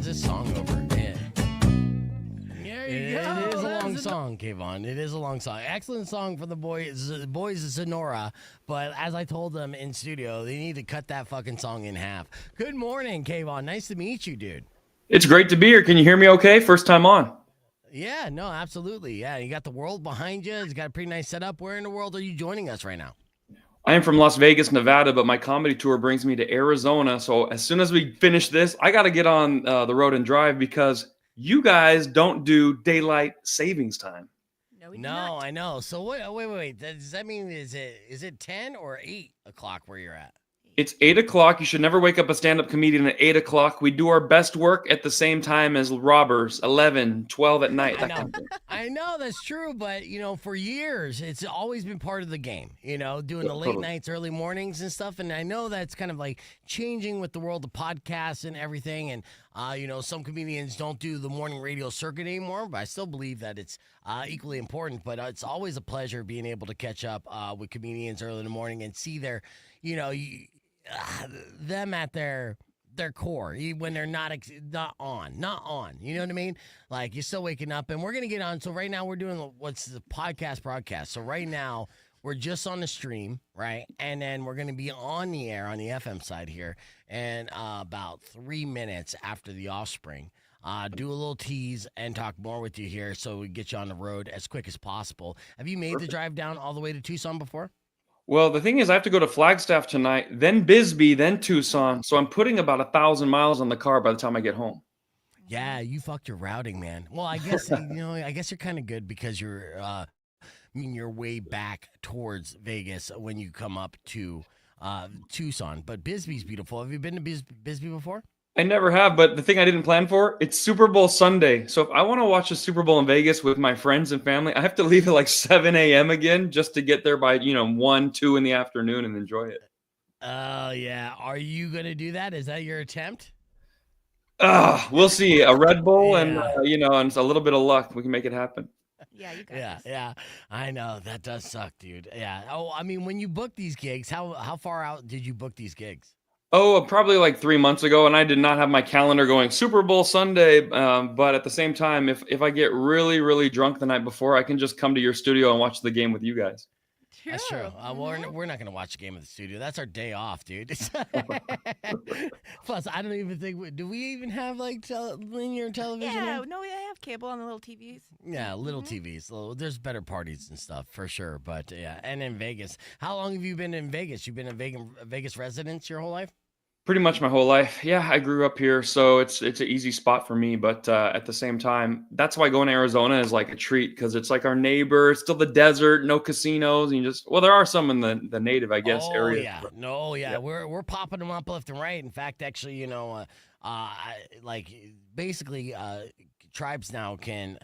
sends this song over. Yeah. There you go. It is a long song, Kayvon. It is a long song. Excellent song for the boys of Sonora. But as I told them in studio, they need to cut that fucking song in half. Good morning, Kayvon. Nice to meet you, dude. It's great to be here. Can you hear me okay? First time on. Yeah, no, absolutely. Yeah, you got the world behind you. It's got a pretty nice setup. Where in the world are you joining us right now? I am from Las Vegas, Nevada, but my comedy tour brings me to Arizona. So as soon as we finish this, I got to get on the road and drive because you guys don't do daylight savings time. No, we do No, not. I know. So wait. Does that mean is it 10 or 8 o'clock where you're at? It's 8 o'clock. You should never wake up a stand-up comedian at 8 o'clock. We do our best work at the same time as robbers, 11, 12 at night. I know. I know that's true, but for years it's always been part of the game. Doing the late nights, early mornings and stuff. And I know that's kind of like changing with the world of podcasts and everything. And some comedians don't do the morning radio circuit anymore, but I still believe that it's equally important. But it's always a pleasure being able to catch up with comedians early in the morning and see their, them at their core when they're not on. You know what I mean? Like you're still waking up, and we're gonna get on. So right now we're doing what's the podcast broadcast. So right now we're just on the stream, right? And then we're gonna be on the air on the FM side here, and about 3 minutes after the Offspring. Do a little tease and talk more with you here, so we get you on the road as quick as possible. Have you made the drive down all the way to Tucson before? Well, the thing is, I have to go to Flagstaff tonight, then Bisbee, then Tucson. So I'm putting about 1,000 miles on the car by the time I get home. Yeah, you fucked your routing, man. Well, I guess I guess you're kind of good because you're mean your way back towards Vegas when you come up to Tucson. But Bisbee's beautiful. Have you been to Bisbee before? I never have, but the thing I didn't plan for, it's Super Bowl Sunday. So if I want to watch the Super Bowl in Vegas with my friends and family, I have to leave at like 7 a.m. again just to get there by, 1, 2 in the afternoon and enjoy it. Oh, yeah. Are you going to do that? Is that your attempt? We'll see. A Red Bull and, Yeah. and a little bit of luck. We can make it happen. Yeah, you got this. Yeah. I know. That does suck, dude. Yeah. Oh, I mean, when you book these gigs, how far out did you book these gigs? Oh, probably like 3 months ago, and I did not have my calendar going Super Bowl Sunday. But at the same time, if I get really, really drunk the night before, I can just come to your studio and watch the game with you guys. That's true. We're not going to watch a game at the studio. That's our day off, dude. Plus, I don't even think do we even have like linear television? Yeah, here? no, we have cable on the little TVs. Yeah, little TVs. There's better parties and stuff for sure. But yeah, and in Vegas. How long have you been in Vegas? You've been a Vegas resident your whole life? Pretty much my whole life. Yeah, I grew up here, so it's an easy spot for me. But at the same time, that's why going to Arizona is like a treat because it's like our neighbor. It's still the desert, no casinos, and there are some in the native, I guess, area. Yeah, yeah. We're popping them up left and right. In fact, actually, basically, tribes now can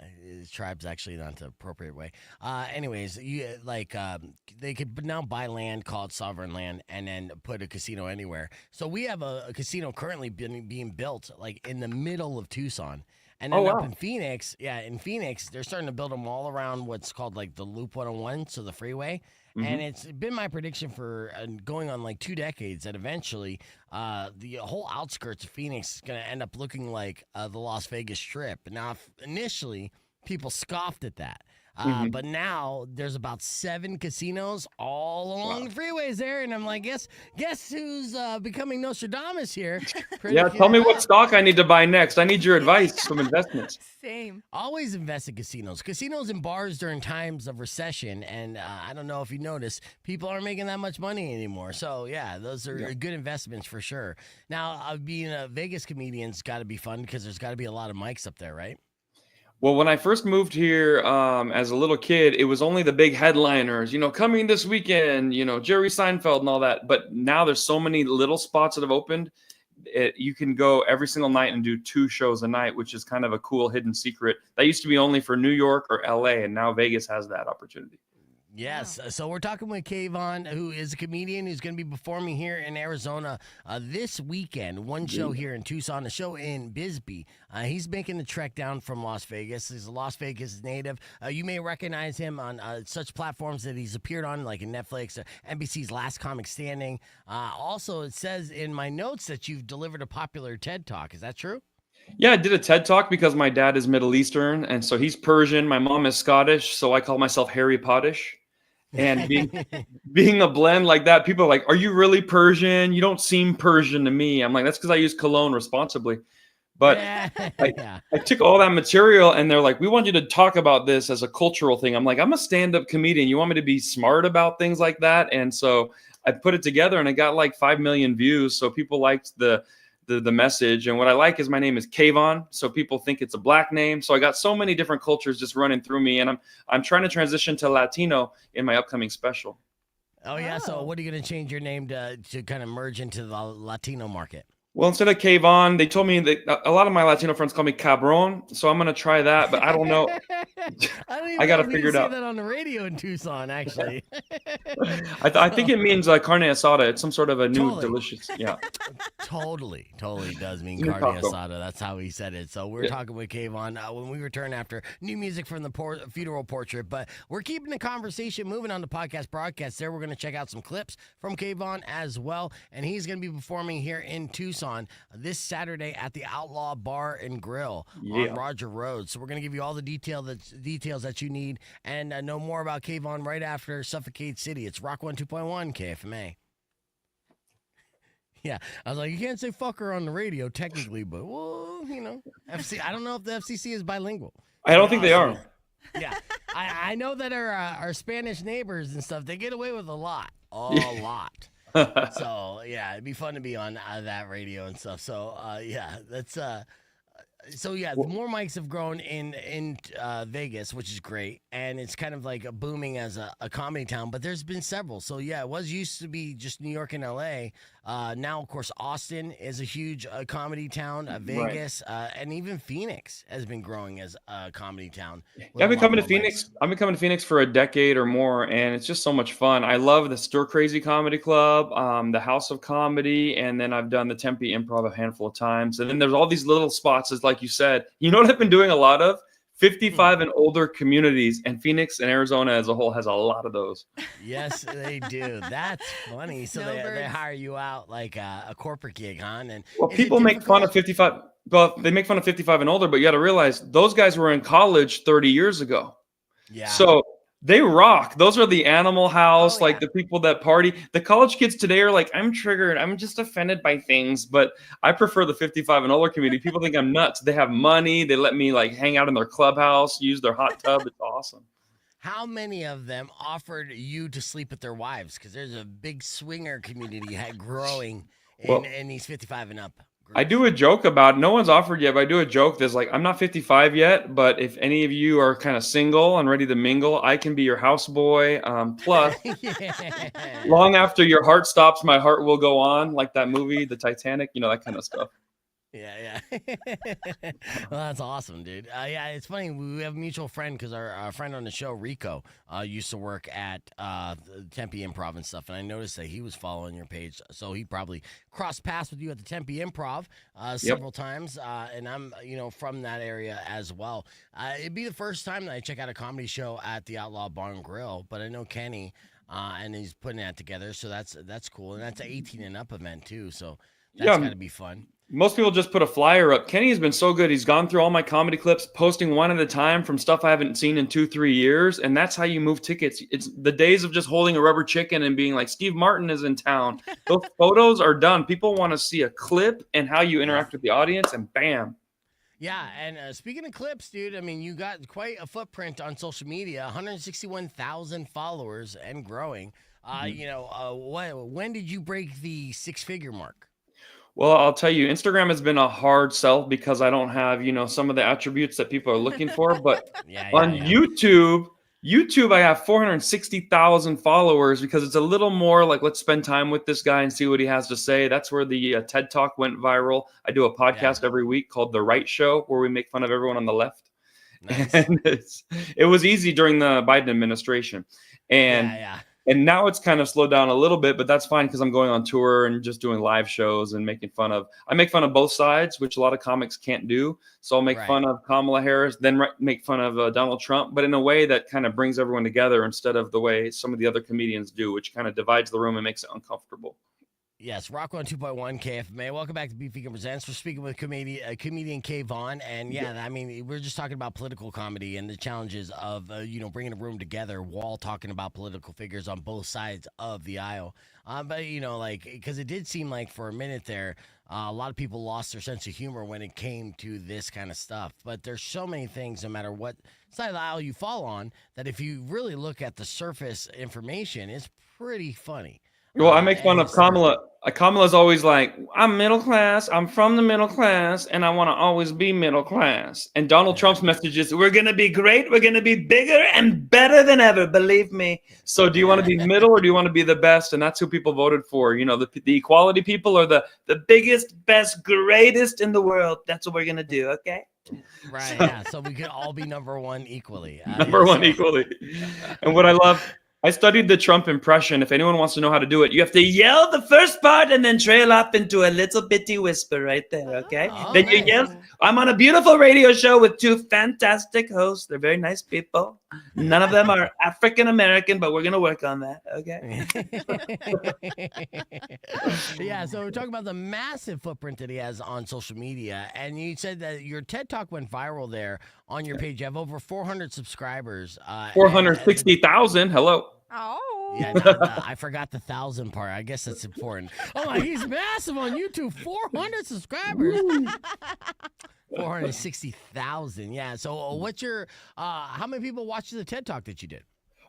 tribes actually not the appropriate way. Anyways, they could now buy land called sovereign land and then put a casino anywhere. So we have a casino currently being built like in the middle of Tucson. And then up in Phoenix, they're starting to build them all around what's called like the Loop 101, so the freeway. Mm-hmm. And it's been my prediction for going on like 2 decades that eventually the whole outskirts of Phoenix is going to end up looking like the Las Vegas Strip. Now, initially, people scoffed at that. But now there's about 7 casinos all along the freeways there, and I'm like, guess who's becoming Nostradamus here? Tell me what stock I need to buy next. I need your advice, some investments. Same. Always invest in casinos and bars during times of recession, and I don't know if you notice, people aren't making that much money anymore. So yeah, those are good investments for sure. Now, being a Vegas comedian's got to be fun because there's got to be a lot of mics up there, right? Well, when I first moved here as a little kid, it was only the big headliners, coming this weekend, Jerry Seinfeld and all that. But now there's so many little spots that have opened. You can go every single night and do 2 shows a night, which is kind of a cool hidden secret. That used to be only for New York or LA, and now Vegas has that opportunity. Yes. So we're talking with Kayvon, who is a comedian who's going to be performing here in Arizona this weekend. One show here in Tucson, a show in Bisbee. He's making the trek down from Las Vegas. He's a Las Vegas native. You may recognize him on such platforms that he's appeared on, like in Netflix, NBC's Last Comic Standing. Also, it says in my notes that you've delivered a popular TED Talk. Is that true? Yeah, I did a TED Talk because my dad is Middle Eastern, and so he's Persian. My mom is Scottish, so I call myself Harry Pottish. And being a blend like that, people are like, "Are you really Persian? You don't seem Persian to me." I'm like, "That's because I use cologne responsibly." But Yeah. I took all that material, and they're like, "We want you to talk about this as a cultural thing." I'm like, "I'm a stand-up comedian. You want me to be smart about things like that?" And so I put it together, and it got like 5 million views. So people liked the message. And what I like is my name is Kayvon, so people think it's a black name. So I got so many different cultures just running through me, and I'm trying to transition to Latino in my upcoming special. Oh yeah. So Oh. what are you gonna change your name to kind of merge into the Latino market? Well, instead of Kayvon, they told me that a lot of my Latino friends call me Cabron, so I'm gonna try that, but I don't know. I don't even I know gotta if you figure can it say out. that on the radio in Tucson, actually. I think it means carne asada. It's some sort of a new Totally. delicious, yeah. Totally does mean It's a new carne taco. asada. That's how he said it. So we're Yeah. talking with Kayvon when we return after new music from the funeral portrait. But we're keeping the conversation moving on the podcast broadcast. There, we're going to check out some clips from Kayvon as well, and he's going to be performing here in Tucson this Saturday at the Outlaw Bar and Grill Yeah. on Roger Road. So we're going to give you all the details that you need and know more about Kayvon right after Suffocate City. It's Rock 102.1 KFMA. Yeah, I was like, you can't say fucker on the radio technically, but well, I don't know if the FCC is bilingual. I don't think they are. Yeah, I know that our Spanish neighbors and stuff, they get away with a lot, lot. So yeah, it'd be fun to be on that radio and stuff. So yeah, that's so yeah, the more mics have grown in Vegas, which is great, and it's kind of like booming as a comedy town. But there's been several. So yeah, it was used to be just New York and L.A. Now, of course, Austin is a huge comedy town. Vegas and even Phoenix has been growing as a comedy town. Yeah, I've been coming to Phoenix. I've been coming to Phoenix for a decade or more, and it's just so much fun. I love the Stir Crazy Comedy Club, the House of Comedy, and then I've done the Tempe Improv a handful of times. And then there's all these little spots, as like you said. You know what I've been doing a lot of? 55 and older communities, and Phoenix and Arizona as a whole has a lot of those. Yes, they do. That's funny. So they Snowbirds. hire you out like a corporate gig, huh? And Well, is it people make fun of difficult? 55. Well, they make fun of 55 and older, but you got to realize those guys were in college 30 years ago. Yeah. So they rock. Those are the Animal House, Oh, like yeah. the people that party. The college kids today are like, I'm triggered. I'm just offended by things. But I prefer the 55 and older community. People think I'm nuts. They have money. They let me like hang out in their clubhouse, use their hot tub. It's awesome. How many of them offered you to sleep with their wives? Because there's a big swinger community growing Well, in these 55 and up I groups. do a joke about it. No one's offered yet, but I do a joke that's like, I'm not 55 yet, but if any of you are kind of single and ready to mingle, I can be your houseboy. Plus, Yeah. long after your heart stops, my heart will go on, like that movie, The Titanic, that kind of stuff. Yeah. Well, that's awesome, dude. Yeah, it's funny. We have a mutual friend because our friend on the show, Rico, used to work at the Tempe Improv and stuff. And I noticed that he was following your page. So he probably crossed paths with you at the Tempe Improv several times. And I'm, from that area as well. It'd be the first time that I check out a comedy show at the Outlaw Bar and Grill. But I know Kenny, and he's putting that together. So that's cool. And that's an 18 and up event, too. So that's got to be fun. Most people just put a flyer up. Kenny has been so good. He's gone through all my comedy clips, posting one at a time from stuff I haven't seen in 2-3 years. And that's how you move tickets. It's the days of just holding a rubber chicken and being like, Steve Martin is in town. Those photos are done. People want to see a clip and how you interact with the audience, and bam. Yeah, and speaking of clips, dude, I mean, you got quite a footprint on social media, 161,000 followers and growing. When did you break the six-figure mark? Well, I'll tell you, Instagram has been a hard sell because I don't have, some of the attributes that people are looking for. But on YouTube, I have 460,000 followers because it's a little more like, let's spend time with this guy and see what he has to say. That's where the TED Talk went viral. I do a podcast every week called The Right Show, where we make fun of everyone on the left. Nice. And it was easy during the Biden administration. And now it's kind of slowed down a little bit, but that's fine because I'm going on tour and just doing live shows and I make fun of both sides, which a lot of comics can't do. So I'll make fun of Kamala Harris, then make fun of Donald Trump, but in a way that kind of brings everyone together instead of the way some of the other comedians do, which kind of divides the room and makes it uncomfortable. Yes, Rock 102.1 KFMA. Welcome back to Beef Vegan Presents. We're speaking with comedian Kay Vaughn. And yeah, I mean, we're just talking about political comedy and the challenges of, bringing a room together while talking about political figures on both sides of the aisle. But, because it did seem like for a minute there, a lot of people lost their sense of humor when it came to this kind of stuff. But there's so many things, no matter what side of the aisle you fall on, that if you really look at the surface information, it's pretty funny. Well, I make fun of Kamala. Kamala's always like, I'm middle class. I'm from the middle class, and I want to always be middle class. And Donald Trump's message is, we're going to be great. We're going to be bigger and better than ever. Believe me. So do you want to be middle or do you want to be the best? And that's who people voted for. You know, the equality people are the biggest, best, greatest in the world. That's what we're going to do. Okay. Right. Yeah. So we could all be number one equally. Number one equally. And what I love, I studied the Trump impression. If anyone wants to know how to do it, you have to yell the first part and then trail off into a little bitty whisper right there, okay? Then you yell, I'm on a beautiful radio show with two fantastic hosts. They're very nice people. None of them are African-American, but we're going to work on that, okay? Yeah, so we're talking about the massive footprint that he has on social media. And you said that your TED Talk went viral there on your page. You have over 400 subscribers. 460,000. Hello. Oh. Yeah, I forgot the 1,000 part. I guess that's important. Oh, my, he's massive on YouTube. 400 subscribers. 460,000. Yeah. So what's your, how many people watched the TED Talk that you did?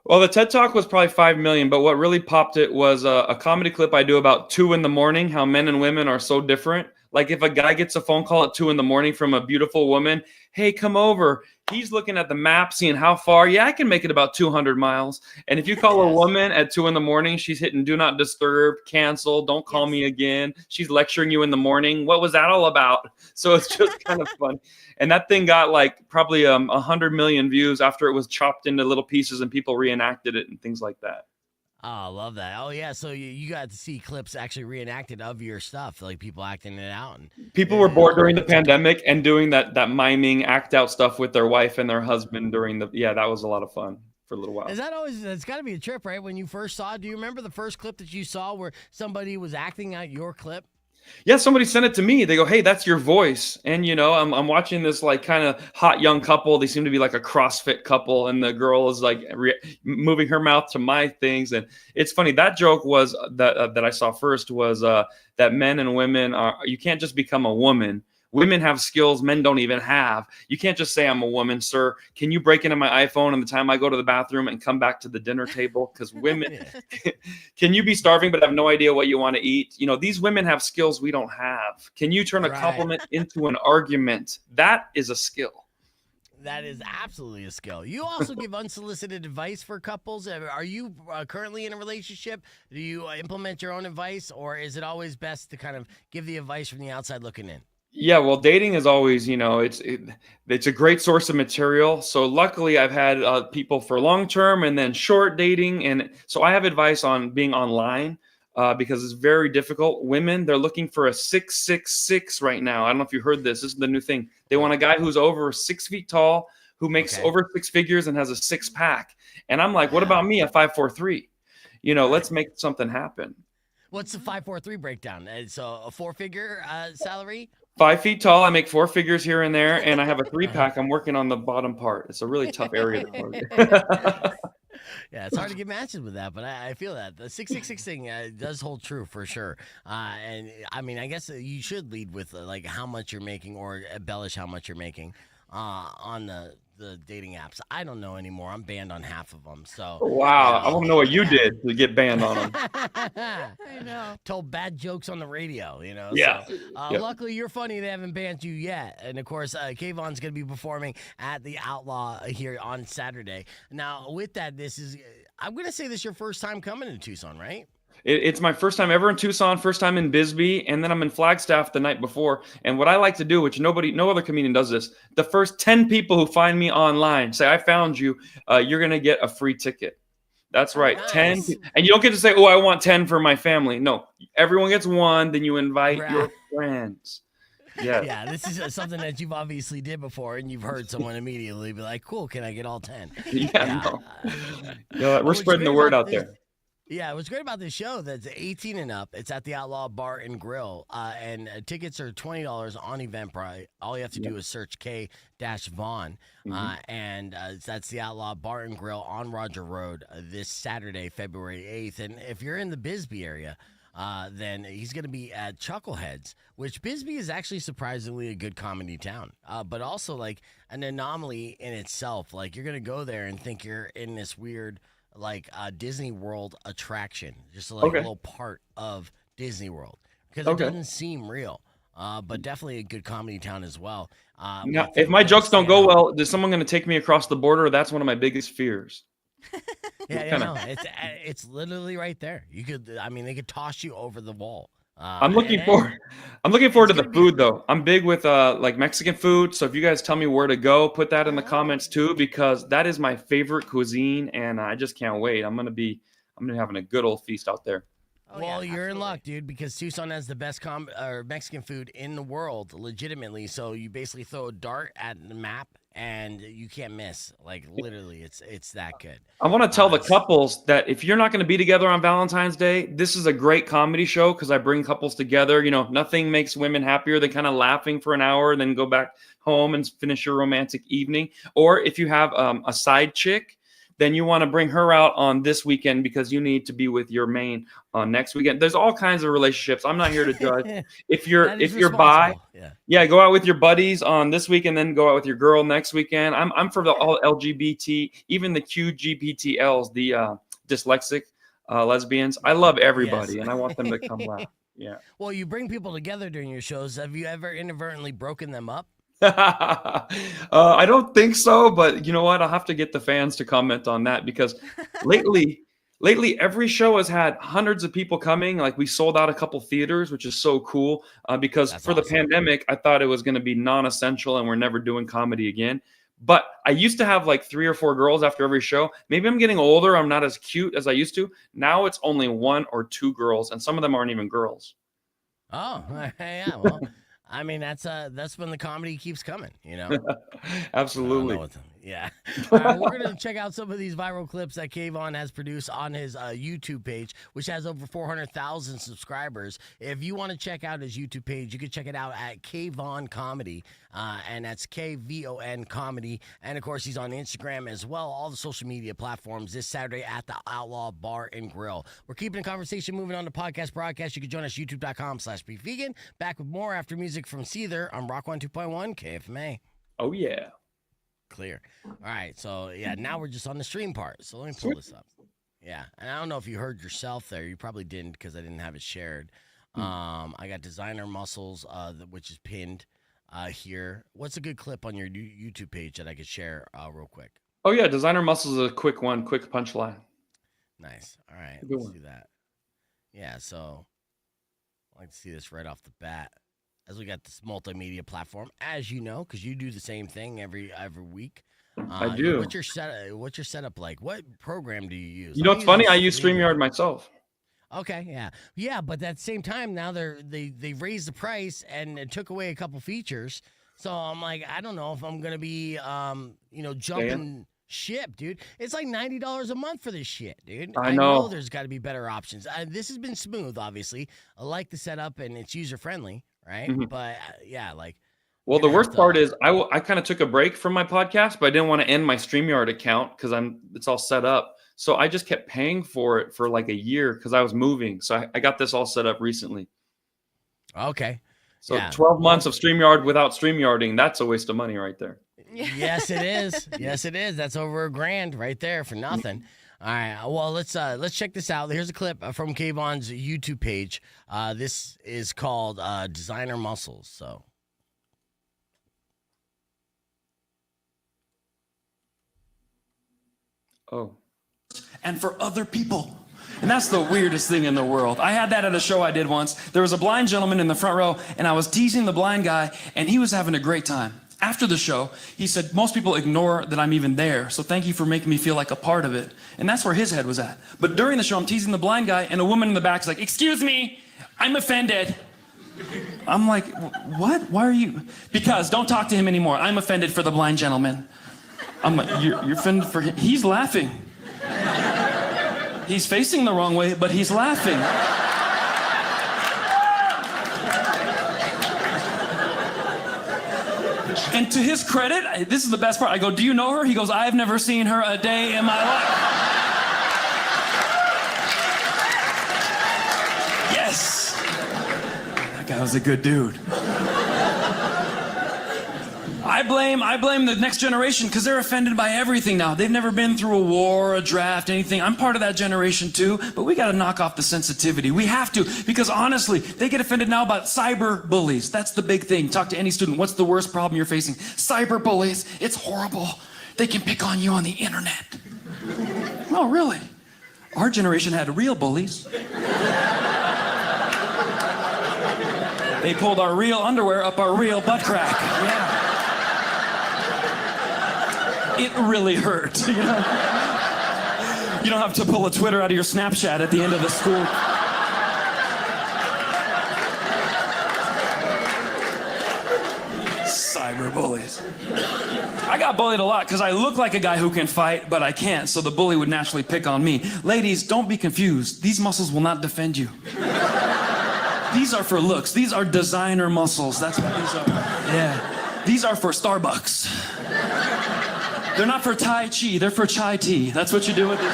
Well, the TED Talk was probably 5 million, but what really popped it was a comedy clip I do about 2 a.m, how men and women are so different. Like if a guy gets a phone call at 2 a.m. from a beautiful woman, hey, come over. He's looking at the map, seeing how far. Yeah, I can make it about 200 miles. And if you call a woman at 2 a.m, she's hitting do not disturb, cancel, don't call me again. She's lecturing you in the morning. What was that all about? So it's just kind of fun. And that thing got like probably 100 million views after it was chopped into little pieces and people reenacted it and things like that. Oh, I love that. Oh, yeah. So you got to see clips actually reenacted of your stuff, like people acting it out. And people were bored during the pandemic and doing that miming act out stuff with their wife and their husband during that was a lot of fun for a little while. Is that always, it's got to be a trip, right? When you first saw it, do you remember the first clip that you saw where somebody was acting out your clip? Yeah, somebody sent it to me. They go, hey, that's your voice. And, I'm watching this like kind of hot young couple. They seem to be like a CrossFit couple. And the girl is like moving her mouth to my things. And it's funny. That joke was that I saw first was that men and women you can't just become a woman. Women have skills men don't even have. You can't just say, I'm a woman, sir. Can you break into my iPhone on the time I go to the bathroom and come back to the dinner table? Because women, can you be starving but have no idea what you want to eat? These women have skills we don't have. Can you turn a compliment into an argument? That is a skill. That is absolutely a skill. You also give unsolicited advice for couples. Are you currently in a relationship? Do you implement your own advice, or is it always best to kind of give the advice from the outside looking in? Yeah, well, dating is always, it's a great source of material. So luckily I've had people for long-term and then short dating. And so I have advice on being online because it's very difficult. Women, they're looking for a 6'6" right now. I don't know if you heard this. This is the new thing. They want a guy who's over 6 feet tall, who makes over 6 figures and has a 6-pack. And I'm like, what about me, a 5'4'3"? Let's make something happen. What's the 5'4" breakdown? So a 4-figure salary? 5 feet tall. I make 4 figures here and there, and I have a 3-pack. I'm working on the bottom part. It's a really tough area to work. Yeah, it's hard to get matches with that, but I feel that the 666 thing does hold true for sure. And I mean, I guess you should lead with like how much you're making or embellish how much you're making on the dating apps. I don't know anymore. I'm banned on half of them. So wow, I want to know what you did to get banned on them. I know. Told bad jokes on the radio, Yeah. So, luckily, you're funny. They haven't banned you yet. And of course, Kayvon's going to be performing at the Outlaw here on Saturday. Now, with that, I'm going to say this is your first time coming to Tucson, right? It's my first time ever in Tucson, first time in Bisbee, and then I'm in Flagstaff the night before. And what I like to do, which no other comedian does this, the first 10 people who find me online say, I found you, you're going to get a free ticket. That's right. Nice. 10. And you don't get to say, oh, I want 10 for my family. No, everyone gets one. Then you invite your friends. Yeah. Yeah, this is something that you've obviously did before, and you've heard someone immediately be like, cool, can I get all 10? Yeah. No. We're spreading the word out there. Yeah, what's great about this show that's 18 and up. It's at the Outlaw Bar and Grill, and tickets are $20 on Eventbrite. All you have to do is search K-Vaughn, and that's the Outlaw Bar and Grill on Roger Road this Saturday, February 8th. And if you're in the Bisbee area, then he's going to be at Chuckleheads, which Bisbee is actually surprisingly a good comedy town, but also like an anomaly in itself. Like you're going to go there and think you're in this weird like Disney World attraction, just like a little part of Disney World because it doesn't seem real, but definitely a good comedy town as well. Now, if my jokes don't go well, is someone going to take me across the border? That's one of my biggest fears. No, it's literally right there. You could, I mean, they could toss you over the wall. I'm looking forward to the food though. I'm big with like Mexican food. So if you guys tell me where to go, put that in the comments too, because that is my favorite cuisine, and I just can't wait. I'm gonna be having a good old feast out there. Well, you're in luck, dude, because Tucson has the best Mexican food in the world, legitimately. So you basically throw a dart at the map, and you can't miss. Like literally, it's that good. I want to tell the couples that if you're not going to be together on Valentine's Day, this is a great comedy show because I bring couples together. You know, nothing makes women happier than kind of laughing for an hour and then go back home and finish your romantic evening. Or if you have a side chick, then you want to bring her out on this weekend because you need to be with your main on next weekend. There's all kinds of relationships. I'm not here to judge. If you're bi, go out with your buddies on this weekend, then go out with your girl next weekend. I'm for all LGBT, even the QGPTLs, the dyslexic lesbians. I love everybody, and I want them to come laugh. Yeah. Well, you bring people together during your shows. Have you ever inadvertently broken them up? I don't think so, but you know what? I'll have to get the fans to comment on that because lately every show has had hundreds of people coming. Like we sold out a couple theaters, which is so cool because that's awesome. The pandemic, I thought it was going to be non-essential and we're never doing comedy again. But I used to have like 3 or 4 girls after every show. Maybe I'm getting older. I'm not as cute as I used to. Now it's only 1 or 2 girls, and some of them aren't even girls. Oh, yeah. Well, I mean, that's when the comedy keeps coming, you know? Absolutely. Yeah. All right, we're going to check out some of these viral clips that K-Vaughn has produced on his YouTube page, which has over 400,000 subscribers. If you want to check out his YouTube page, you can check it out at K-Vaughn Comedy, and that's K-V-O-N Comedy. And, of course, he's on Instagram as well, all the social media platforms this Saturday at the Outlaw Bar and Grill. We're keeping the conversation moving on to podcast broadcast. You can join us, youtube.com/bevegan. Back with more after music from Seether on Rock 102.1 KFMA. Oh, yeah. Clear. All right, so now we're just on the stream part. So let me pull this up. Yeah, and I don't know if you heard yourself there. You probably didn't because I didn't have it shared. I got Designer Muscles, which is pinned here. What's a good clip on your YouTube page that I could share real quick? Oh yeah, Designer Muscles is a quick one, quick punchline. Nice. All right, let's do that. Yeah, so I like to see this right off the bat. As we got this multimedia platform, as you know, because you do the same thing every week. I do. What's your setup like? What program do you use? You know, it's funny. I use StreamYard myself. Okay, yeah, but at the same time, now they raised the price and it took away a couple features. So I'm like, I don't know if I'm gonna be, jumping ship, dude. It's like $90 a month for this shit, dude. I know there's got to be better options. This has been smooth, obviously. I like the setup and it's user friendly. Right. Mm-hmm. But well, the worst part is I kind of took a break from my podcast, but I didn't want to end my StreamYard account because it's all set up. So I just kept paying for it for like a year because I was moving. So I got this all set up recently. Okay. So 12 months of StreamYard without StreamYarding, that's a waste of money right there. Yes, it is. Yes, it is. That's over $1,000 right there for nothing. All right, well, let's check this out. Here's a clip from K-Vaughn's YouTube page. This is called Designer Muscles. So, and for other people. And that's the weirdest thing in the world. I had that at a show I did once. There was a blind gentleman in the front row, and I was teasing the blind guy, and he was having a great time. After the show, he said, most people ignore that I'm even there, so thank you for making me feel like a part of it. And that's where his head was at. But during the show, I'm teasing the blind guy, and a woman in the back is like, excuse me, I'm offended. I'm like, what? Why are you? Because don't talk to him anymore. I'm offended for the blind gentleman. I'm like, you're offended for him? He's laughing. He's facing the wrong way, but he's laughing. And to his credit, this is the best part. I go, do you know her? He goes, I've never seen her a day in my life. Yes. That guy was a good dude. I blame the next generation because they're offended by everything now. They've never been through a war, a draft, anything. I'm part of that generation too, but we got to knock off the sensitivity. We have to, because honestly, they get offended now about cyber bullies. That's the big thing. Talk to any student. What's the worst problem you're facing? Cyber bullies. It's horrible. They can pick on you on the internet. No, really. Our generation had real bullies. They pulled our real underwear up our real butt crack. Yeah. It really hurt, you know? You don't have to pull a Twitter out of your Snapchat at the end of the school. Cyber bullies. I got bullied a lot because I look like a guy who can fight, but I can't, so the bully would naturally pick on me. Ladies, don't be confused. These muscles will not defend you. These are for looks. These are designer muscles. That's what these are. Yeah. These are for Starbucks. They're not for Tai Chi, they're for chai tea. That's what you do with this.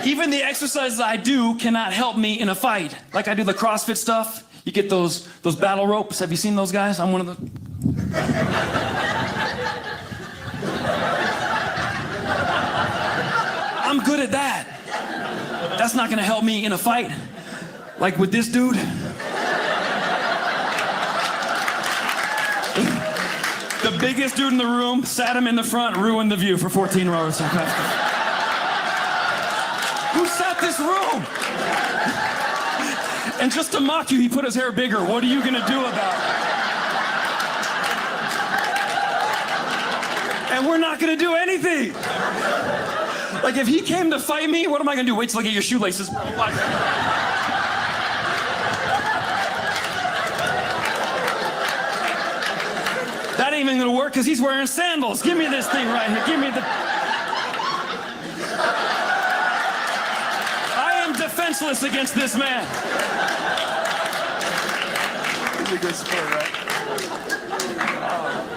Even the exercises I do cannot help me in a fight. Like I do the CrossFit stuff. You get those battle ropes. Have you seen those guys? I'm one of the... I'm good at that. That's not gonna help me in a fight. Like with this dude. The biggest dude in the room, sat him in the front, ruined the view for 14 rows. Who sat this room? And just to mock you, he put his hair bigger. What are you gonna do about it? And we're not gonna do anything. Like if he came to fight me, what am I gonna do? Wait till I get your shoelaces. That ain't even gonna work because he's wearing sandals. Give me this thing right here. Give me the... I am defenseless against this man. He's a good sport, right?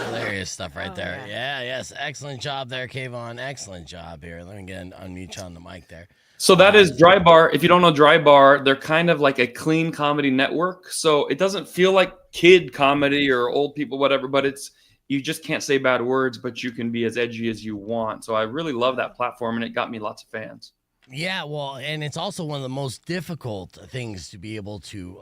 Hilarious stuff right there. Yeah, yes. Excellent job there, Kayvon. Excellent job here. Let me get unmute you on the mic there. So that is Dry Bar. If you don't know Dry Bar, they're kind of like a clean comedy network. So it doesn't feel like kid comedy or old people, whatever, but it's, you just can't say bad words, but you can be as edgy as you want. So I really love that platform, and it got me lots of fans. Yeah, well, and it's also one of the most difficult things to be able to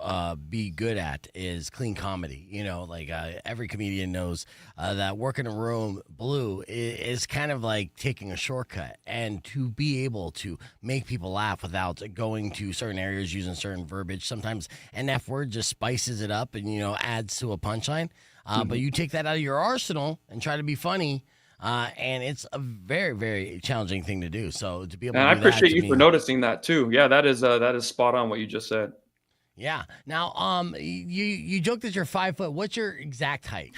be good at is clean comedy. You know, like every comedian knows that working a room blue is kind of like taking a shortcut. And to be able to make people laugh without going to certain areas, using certain verbiage, sometimes an F word just spices it up and, you know, adds to a punchline. But you take that out of your arsenal and try to be funny. And it's a very, very challenging thing to do. So to be able, and to I do appreciate that, you for noticing that too. Yeah, that is spot on what you just said. Yeah. Now, you joked that you're 5 foot. What's your exact height?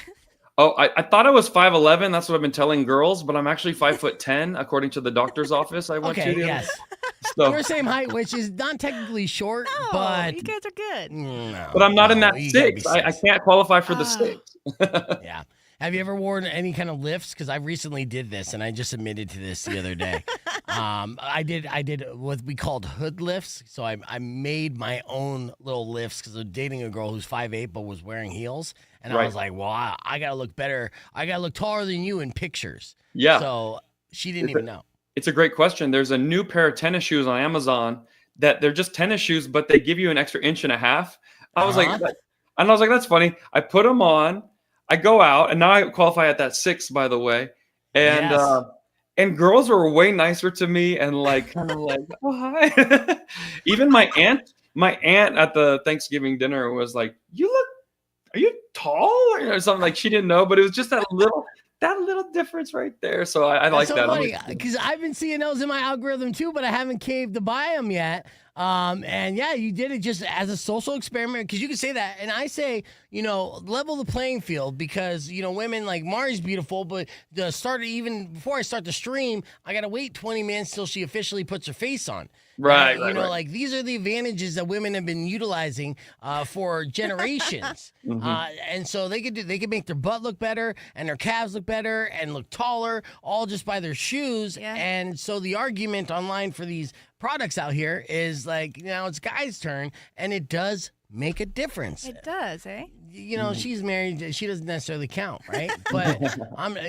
Oh, I thought I was 5'11". That's what I've been telling girls, but I'm actually 5'10", according to the doctor's office I went to. Okay. Yes. So, We're same height, which is not technically short, No, but you guys are good. no, but I'm not in that you gotta be 6. I can't qualify for the 6. Yeah. Have you ever worn any kind of lifts? Because I recently did this, and I just admitted to this the other day. I did what we called hood lifts. So I made my own little lifts because I'm dating a girl who's 5'8", but was wearing heels. And I was like, well, I got to look better. I got to look taller than you in pictures. Yeah. So she didn't even know. It's a great question. There's a new pair of tennis shoes on Amazon that they're just tennis shoes, but they give you an extra 1.5 inches. I was like, that's funny. I put them on. I go out, and now I qualify at that 6, by the way. And Yes. And girls were way nicer to me and like kind of like, oh hi. Even my aunt at the Thanksgiving dinner was like, are you tall or something? Like she didn't know, but it was just that little difference right there. So I like so that. funny because I've been seeing those in my algorithm too, but I haven't caved to buy them yet. And yeah, you did it just as a social experiment because you can say that. And I say, level the playing field because, women like Mari's beautiful, but even before I start the stream, I got to wait 20 minutes till she officially puts her face on. Right. Like these are the advantages that women have been utilizing for generations. And so they could make their butt look better and their calves look better and look taller, all just by their shoes. Yeah. And so the argument online for these products out here is like, now it's guys' turn, and it does make a difference. It does, eh? She's married. She doesn't necessarily count, right? But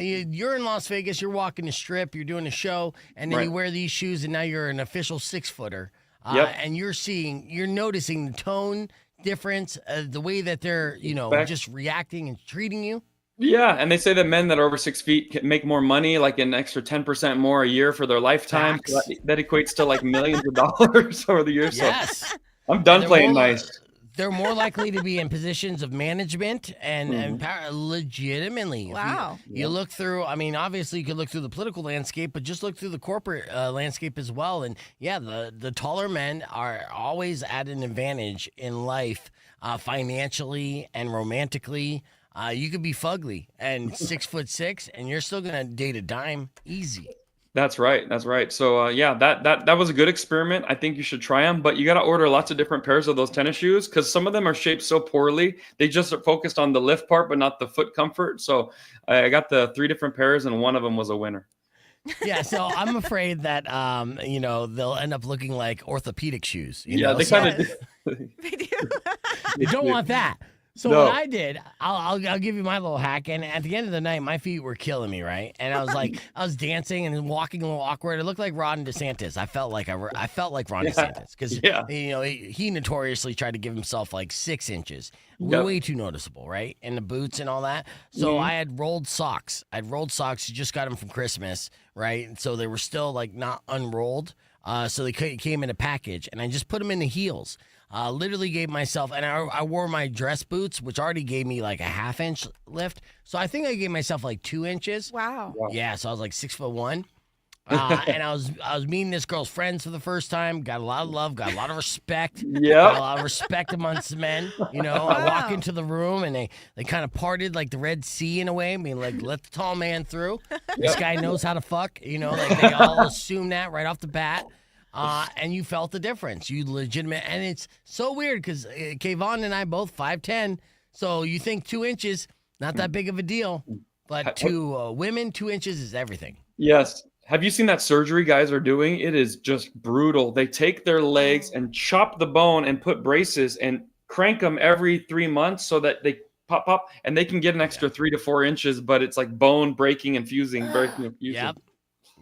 you're in Las Vegas. You're walking the strip. You're doing a show, and then Right. you wear these shoes, and now you're an official 6-footer. Yep. And you're noticing the tone difference, the way that they're, Respect. just reacting and treating you. Yeah, and they say that men that are over 6 feet can make more money, like an extra 10% more a year for their lifetime. So Facts. that equates to like millions of dollars over the years. Yes. So I'm done They're playing more- nice. They're more likely to be in positions of management and power, legitimately. If Wow. You look through, obviously you could look through the political landscape, but just look through the corporate landscape as well. And yeah, the taller men are always at an advantage in life, financially and romantically. You could be fugly and 6'6", and you're still gonna date a dime easy. That's right. So yeah, that was a good experiment. I think you should try them, but you got to order lots of different pairs of those tennis shoes because some of them are shaped so poorly. They just are focused on the lift part, but not the foot comfort. So I got the 3 different pairs, and one of them was a winner. Yeah, so I'm afraid that they'll end up looking like orthopedic shoes. They So- kind of. They do. You don't want that. So No. what I did, I'll give you my little hack. And at the end of the night, my feet were killing me, right? And I was like, I was dancing and walking a little awkward. It looked like Ron DeSantis. I felt like Ron DeSantis because he notoriously tried to give himself like 6 inches, Yep. way too noticeable, right? And the boots and all that. So I had rolled socks. You just got them from Christmas, right? And so they were still like not unrolled. So they came in a package, and I just put them in the heels. Literally gave myself, and I wore my dress boots, which already gave me like a 1/2 inch lift. So I think I gave myself like 2 inches. Wow. Yeah, so I was like 6'1". And I was meeting this girl's friends for the first time. Got a lot of love, got a lot of respect. Got a Yep. lot of respect amongst men. I walk into the room and they kind of parted like the Red Sea in a way. I mean, like, let the tall man through. This guy knows how to fuck. Like they all assume that right off the bat. And you felt the difference. You legitimate, and it's so weird because Kayvon and I both 5'10", so you think 2 inches, not that big of a deal, but to women, 2 inches is everything. Yes. Have you seen that surgery guys are doing? It is just brutal. They take their legs and chop the bone and put braces and crank them every 3 months so that they pop, and they can get an extra 3 to 4 inches, but it's like bone breaking and fusing, breaking and fusing. Yep,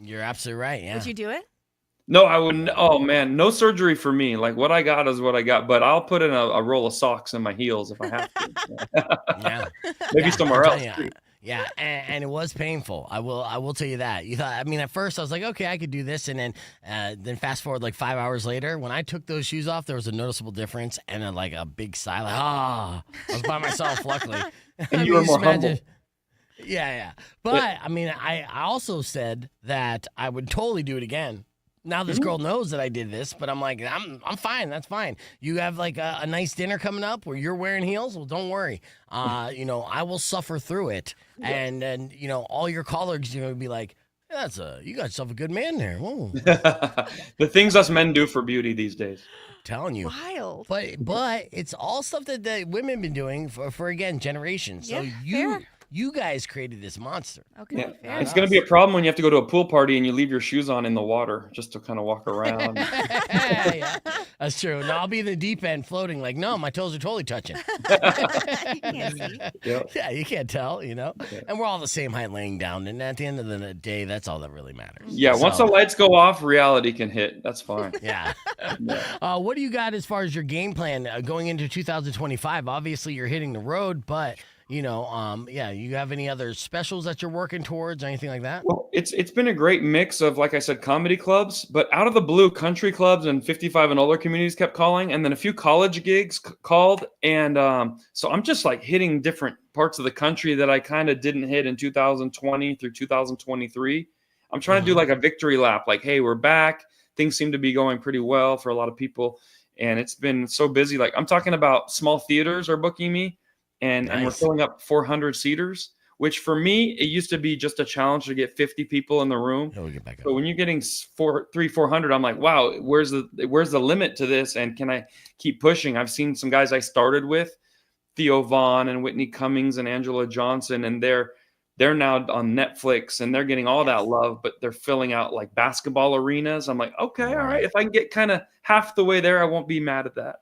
you're absolutely right. Yeah. Would you do it? No, I wouldn't. Oh man, no surgery for me. Like what I got is what I got, but I'll put in a roll of socks in my heels if I have to. Yeah. Maybe Yeah, somewhere I'm else. telling you, yeah, and it was painful. I will tell you that. You thought, at first I was like, okay, I could do this, and then fast forward like 5 hours later, when I took those shoes off, there was a noticeable difference, and then like a big sigh, like, I was by myself, luckily. And you were more humble. Yeah. But I also said that I would totally do it again. Now this girl knows that I did this, but I'm like, I'm fine. That's fine. You have like a nice dinner coming up where you're wearing heels. Well, don't worry. I will suffer through it, and then all your colleagues are gonna be like, you got yourself a good man there. Whoa. The things us men do for beauty these days. Telling you. Wild. But it's all stuff that the women have been doing for again generations. So Yeah, fair. you guys created this monster. Okay. Yeah. Fair. It's going to be a problem when you have to go to a pool party and you leave your shoes on in the water just to kind of walk around. Yeah, that's true. No, I'll be in the deep end floating like, no, my toes are totally touching. You can't see. Yep. Yeah, you can't tell, And we're all the same height laying down. And at the end of the day, that's all that really matters. Yeah, once the lights go off, reality can hit. That's fine. Yeah. Yeah. What do you got as far as your game plan going into 2025? Obviously, you're hitting the road, but you have any other specials that you're working towards, or anything like that? Well, it's been a great mix of, like I said, comedy clubs, but out of the blue, country clubs and 55 and older communities kept calling, and then a few college gigs called, and so I'm just like hitting different parts of the country that I kind of didn't hit in 2020 through 2023. I'm trying to do like a victory lap, like, hey, we're back. things seem to be going pretty well for a lot of people. And it's been so busy. Like I'm talking about small theaters are booking me and we're Nice. filling up 400 seaters, which for me, it used to be just a challenge to get 50 people in the room. We'll get back up. So when you're getting 400, I'm like, wow, where's the limit to this? And can I keep pushing? I've seen some guys I started with, Theo Vaughn and Whitney Cummings and Angela Johnson, and they're now on Netflix and they're getting all that love, but they're filling out like basketball arenas. I'm like, okay, all right. If I can get kind of half the way there, I won't be mad at that.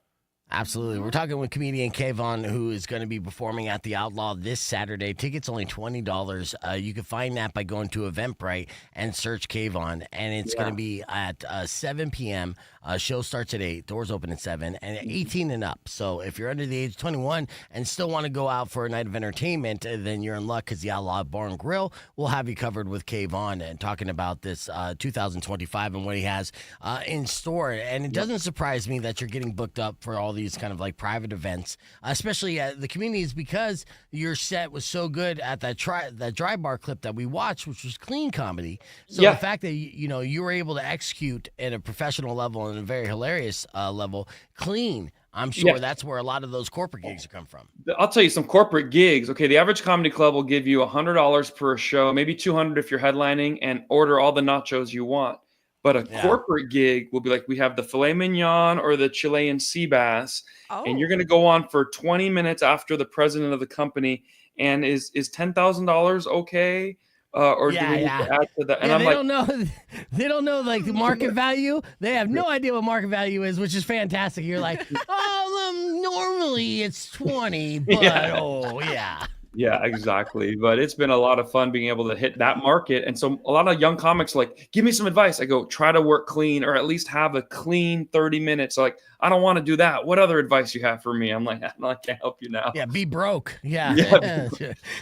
Absolutely. We're talking with comedian Kayvon, who is going to be performing at the Outlaw this Saturday. Tickets only $20. You can find that by going to Eventbrite and search Kayvon. And it's going to be at 7 p.m. Show starts at 8. Doors open at 7. And 18 and up. So if you're under the age of 21 and still want to go out for a night of entertainment, then you're in luck because the Outlaw Bar and Grill will have you covered with Kayvon and talking about this 2025 and what he has in store. And it doesn't surprise me that you're getting booked up for all these kind of like private events, especially at the communities, because your set was so good at that dry bar clip that we watched, which was clean comedy. So the fact that you were able to execute at a professional level and a very hilarious level, clean. I'm sure that's where a lot of those corporate gigs come from. I'll tell you some corporate gigs. Okay, the average comedy club will give you $100 per show, maybe $200 if you're headlining, and order all the nachos you want. But a corporate gig will be like, we have the filet mignon or the Chilean sea bass, and you're going to go on for 20 minutes after the president of the company. And is $10,000 okay? Or do we need to add to that? And I'm they like, don't know. They don't know like the market value. They have no idea what market value is, which is fantastic. You're like, normally it's 20, but Yeah, exactly. But it's been a lot of fun being able to hit that market. And so a lot of young comics are like, give me some advice. I go, try to work clean or at least have a clean 30 minutes. Like, I don't want to do that. What other advice you have for me? I'm like, I can't help you now. Yeah, be broke. Yeah.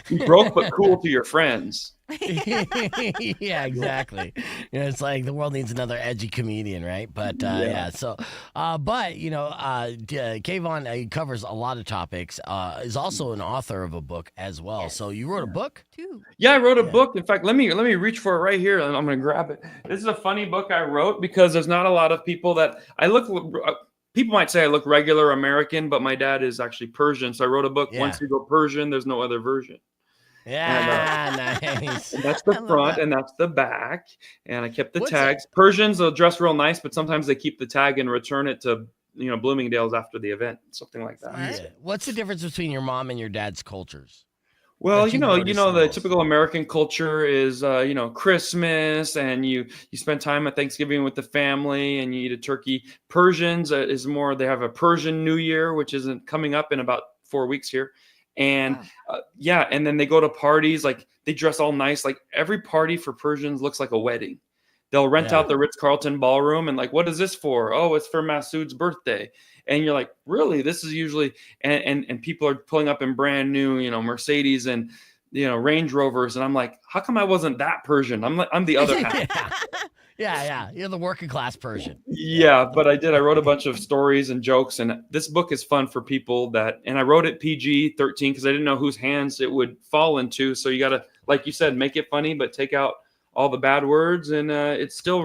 Be broke but cool to your friends. Yeah, exactly. It's like the world needs another edgy comedian, right? But so Kayvon covers a lot of topics, is also an author of a book as well. So you wrote a book too? Yeah, I wrote a book. In fact, let me reach for it right here. I'm going to grab it. This is a funny book I wrote because there's not a lot of people that people might say I look regular American, but my dad is actually Persian. So I wrote a book. Once you go Persian, there's no other version. Yeah, nice. And that's the front and that's the back. And I kept the tags. Persians will dress real nice, but sometimes they keep the tag and return it to Bloomingdale's after the event, something like that. Yeah. What's the difference between your mom and your dad's cultures? Well, the typical American culture is, Christmas, and you spend time at Thanksgiving with the family, and you eat a turkey. Persians is more. They have a Persian New Year, which isn't coming up in about 4 weeks here. And and then they go to parties, like they dress all nice. Like every party for Persians looks like a wedding. They'll rent out the Ritz-Carlton ballroom and like, what is this for? Oh, it's for Masood's birthday. And you're like, really? This is usually, and people are pulling up in brand new, Mercedes and, Range Rovers. And I'm like, how come I wasn't that Persian? I'm the other half. Yeah. You're the working class Persian. Yeah, but I wrote a bunch of stories and jokes, and this book is fun for people and I wrote it PG-13 because I didn't know whose hands it would fall into. So you got to, like you said, make it funny, but take out all the bad words. And it's still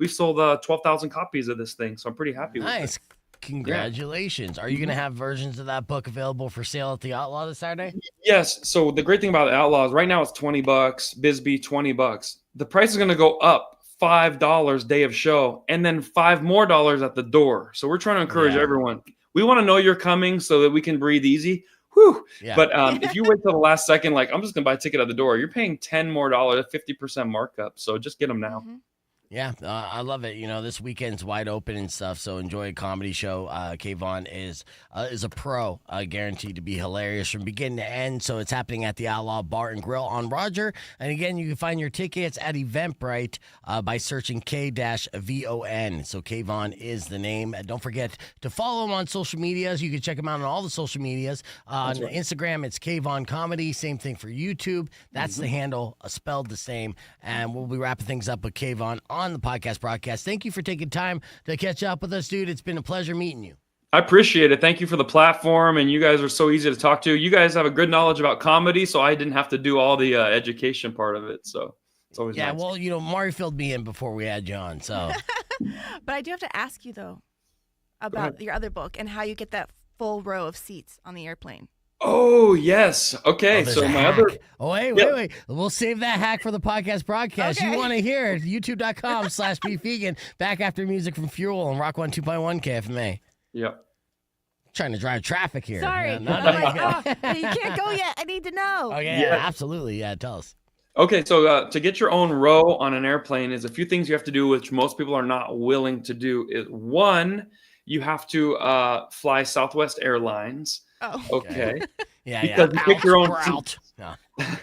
we've sold 12,000 copies of this thing. So I'm pretty happy with it. Nice. Congratulations. Are you going to have versions of that book available for sale at the Outlaw this Saturday? Yes. So the great thing about the Outlaw is right now it's $20, Bisbee $20. The price is going to go up $5 day of show and then $5 more at the door. So we're trying to encourage everyone. We want to know you're coming so that we can breathe easy. Whew. Yeah. But if you wait till the last second, like I'm just going to buy a ticket at the door, you're paying $10 more, 50% markup. So just get them now. Mm-hmm. Yeah, I love it. This weekend's wide open and stuff, so enjoy a comedy show. Kayvon is a pro, guaranteed to be hilarious from beginning to end. So it's happening at the Outlaw Bar and Grill on Roger. And again, you can find your tickets at Eventbrite by searching K-VON. So Kayvon is the name. Don't forget to follow him on social medias. You can check him out on all the social medias. On Instagram, it's Kayvon Comedy. Same thing for YouTube. That's the handle, spelled the same. And we'll be wrapping things up with Kayvon on the podcast broadcast. Thank you for taking time to catch up with us, dude. It's been a pleasure meeting you. I appreciate it. Thank you for the platform, and you guys are so easy to talk to. You guys have a good knowledge about comedy, so I didn't have to do all the education part of it. So it's always nice. Well, Maury filled me in before we had you on, so But I do have to ask you though about your other book and how you get that full row of seats on the airplane. Oh, yes. Okay. There's So a my hack. other. Oh, wait. We'll save that hack for the podcast broadcast. Okay. You want to hear it. YouTube.com/beefvegan. Back after music from Fuel and Rock 102.1 KFMA. Yep. Trying to drive traffic here. Sorry. Yeah, no, I'm no, like, no. oh, you can't go yet. I need to know. Okay, yeah, absolutely. Yeah, tell us. Okay, so to get your own row on an airplane is a few things you have to do, which most people are not willing to do. Is one, you have to fly Southwest Airlines. Oh. Okay. Yeah, Because you pick your own We're seat. out. No. Yeah.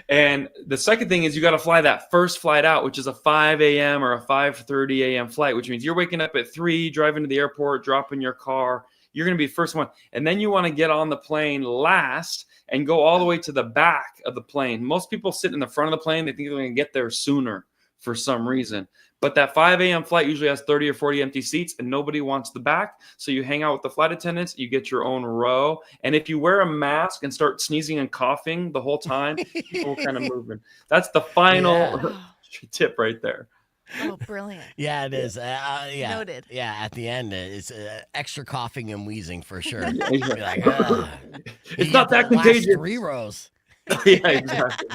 And the second thing is you got to fly that first flight out, which is a 5 a.m. or a 5:30 a.m. flight, which means you're waking up at 3, driving to the airport, dropping your car. You're going to be the first one. And then you want to get on the plane last and go all the way to the back of the plane. Most people sit in the front of the plane. They think they're going to get there sooner for some reason. But that 5 a.m. flight usually has 30 or 40 empty seats and nobody wants the back. So you hang out with the flight attendants. You get your own row. And if you wear a mask and start sneezing and coughing the whole time, people kind of moving. That's the final tip right there. Oh, brilliant. Yeah, it is. Yeah. Noted. Yeah, at the end, it's extra coughing and wheezing for sure. Yeah. Be like, "Ugh." It's You not get that the last contagious. 3 rows. Yeah, exactly.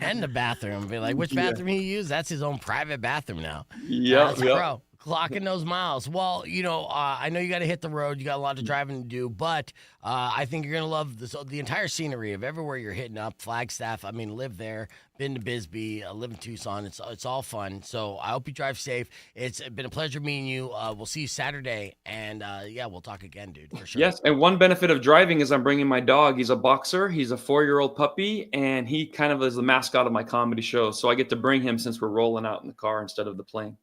And the bathroom. Be like, which bathroom he use? That's his own private bathroom now. Yeah, That's bro. Clocking those miles. Well, I know you got to hit the road. You got a lot of driving to do, but I think you're gonna love the entire scenery of everywhere you're hitting up. Flagstaff. I mean, live there. Been to Bisbee. Live in Tucson. It's all fun. So I hope you drive safe. It's been a pleasure meeting you. We'll see you Saturday, and we'll talk again, dude, for sure. Yes, and one benefit of driving is I'm bringing my dog. He's a boxer. He's a 4-year-old puppy, and he kind of is the mascot of my comedy show. So I get to bring him since we're rolling out in the car instead of the plane.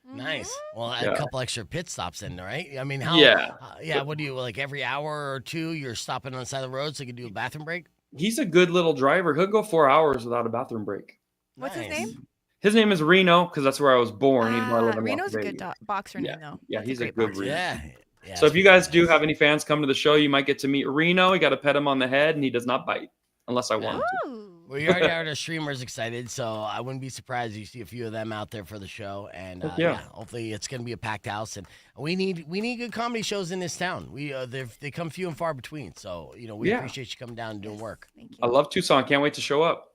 Nice. Well, Yeah. a couple extra pit stops in, right? I mean, how? Yeah. What do you like every hour or two? You're stopping on the side of the road so you can do a bathroom break. He's a good little driver. He'll go 4 hours without a bathroom break. What's his name? His name is Reno because that's where I was born. Even though I live in Reno's a Las good Vegas. boxer Yeah. name, though. Yeah, That's he's a great good boxer. breed. Yeah. So if you guys do have any fans come to the show, you might get to meet Reno. You got to pet him on the head, and he does not bite unless I want him to. Ooh. We already are the streamers excited, so I wouldn't be surprised if you see a few of them out there for the show. And Yeah. hopefully it's going to be a packed house. And we need good comedy shows in this town. They come few and far between. So we appreciate you coming down and doing work. Thank you. I love Tucson. Can't wait to show up.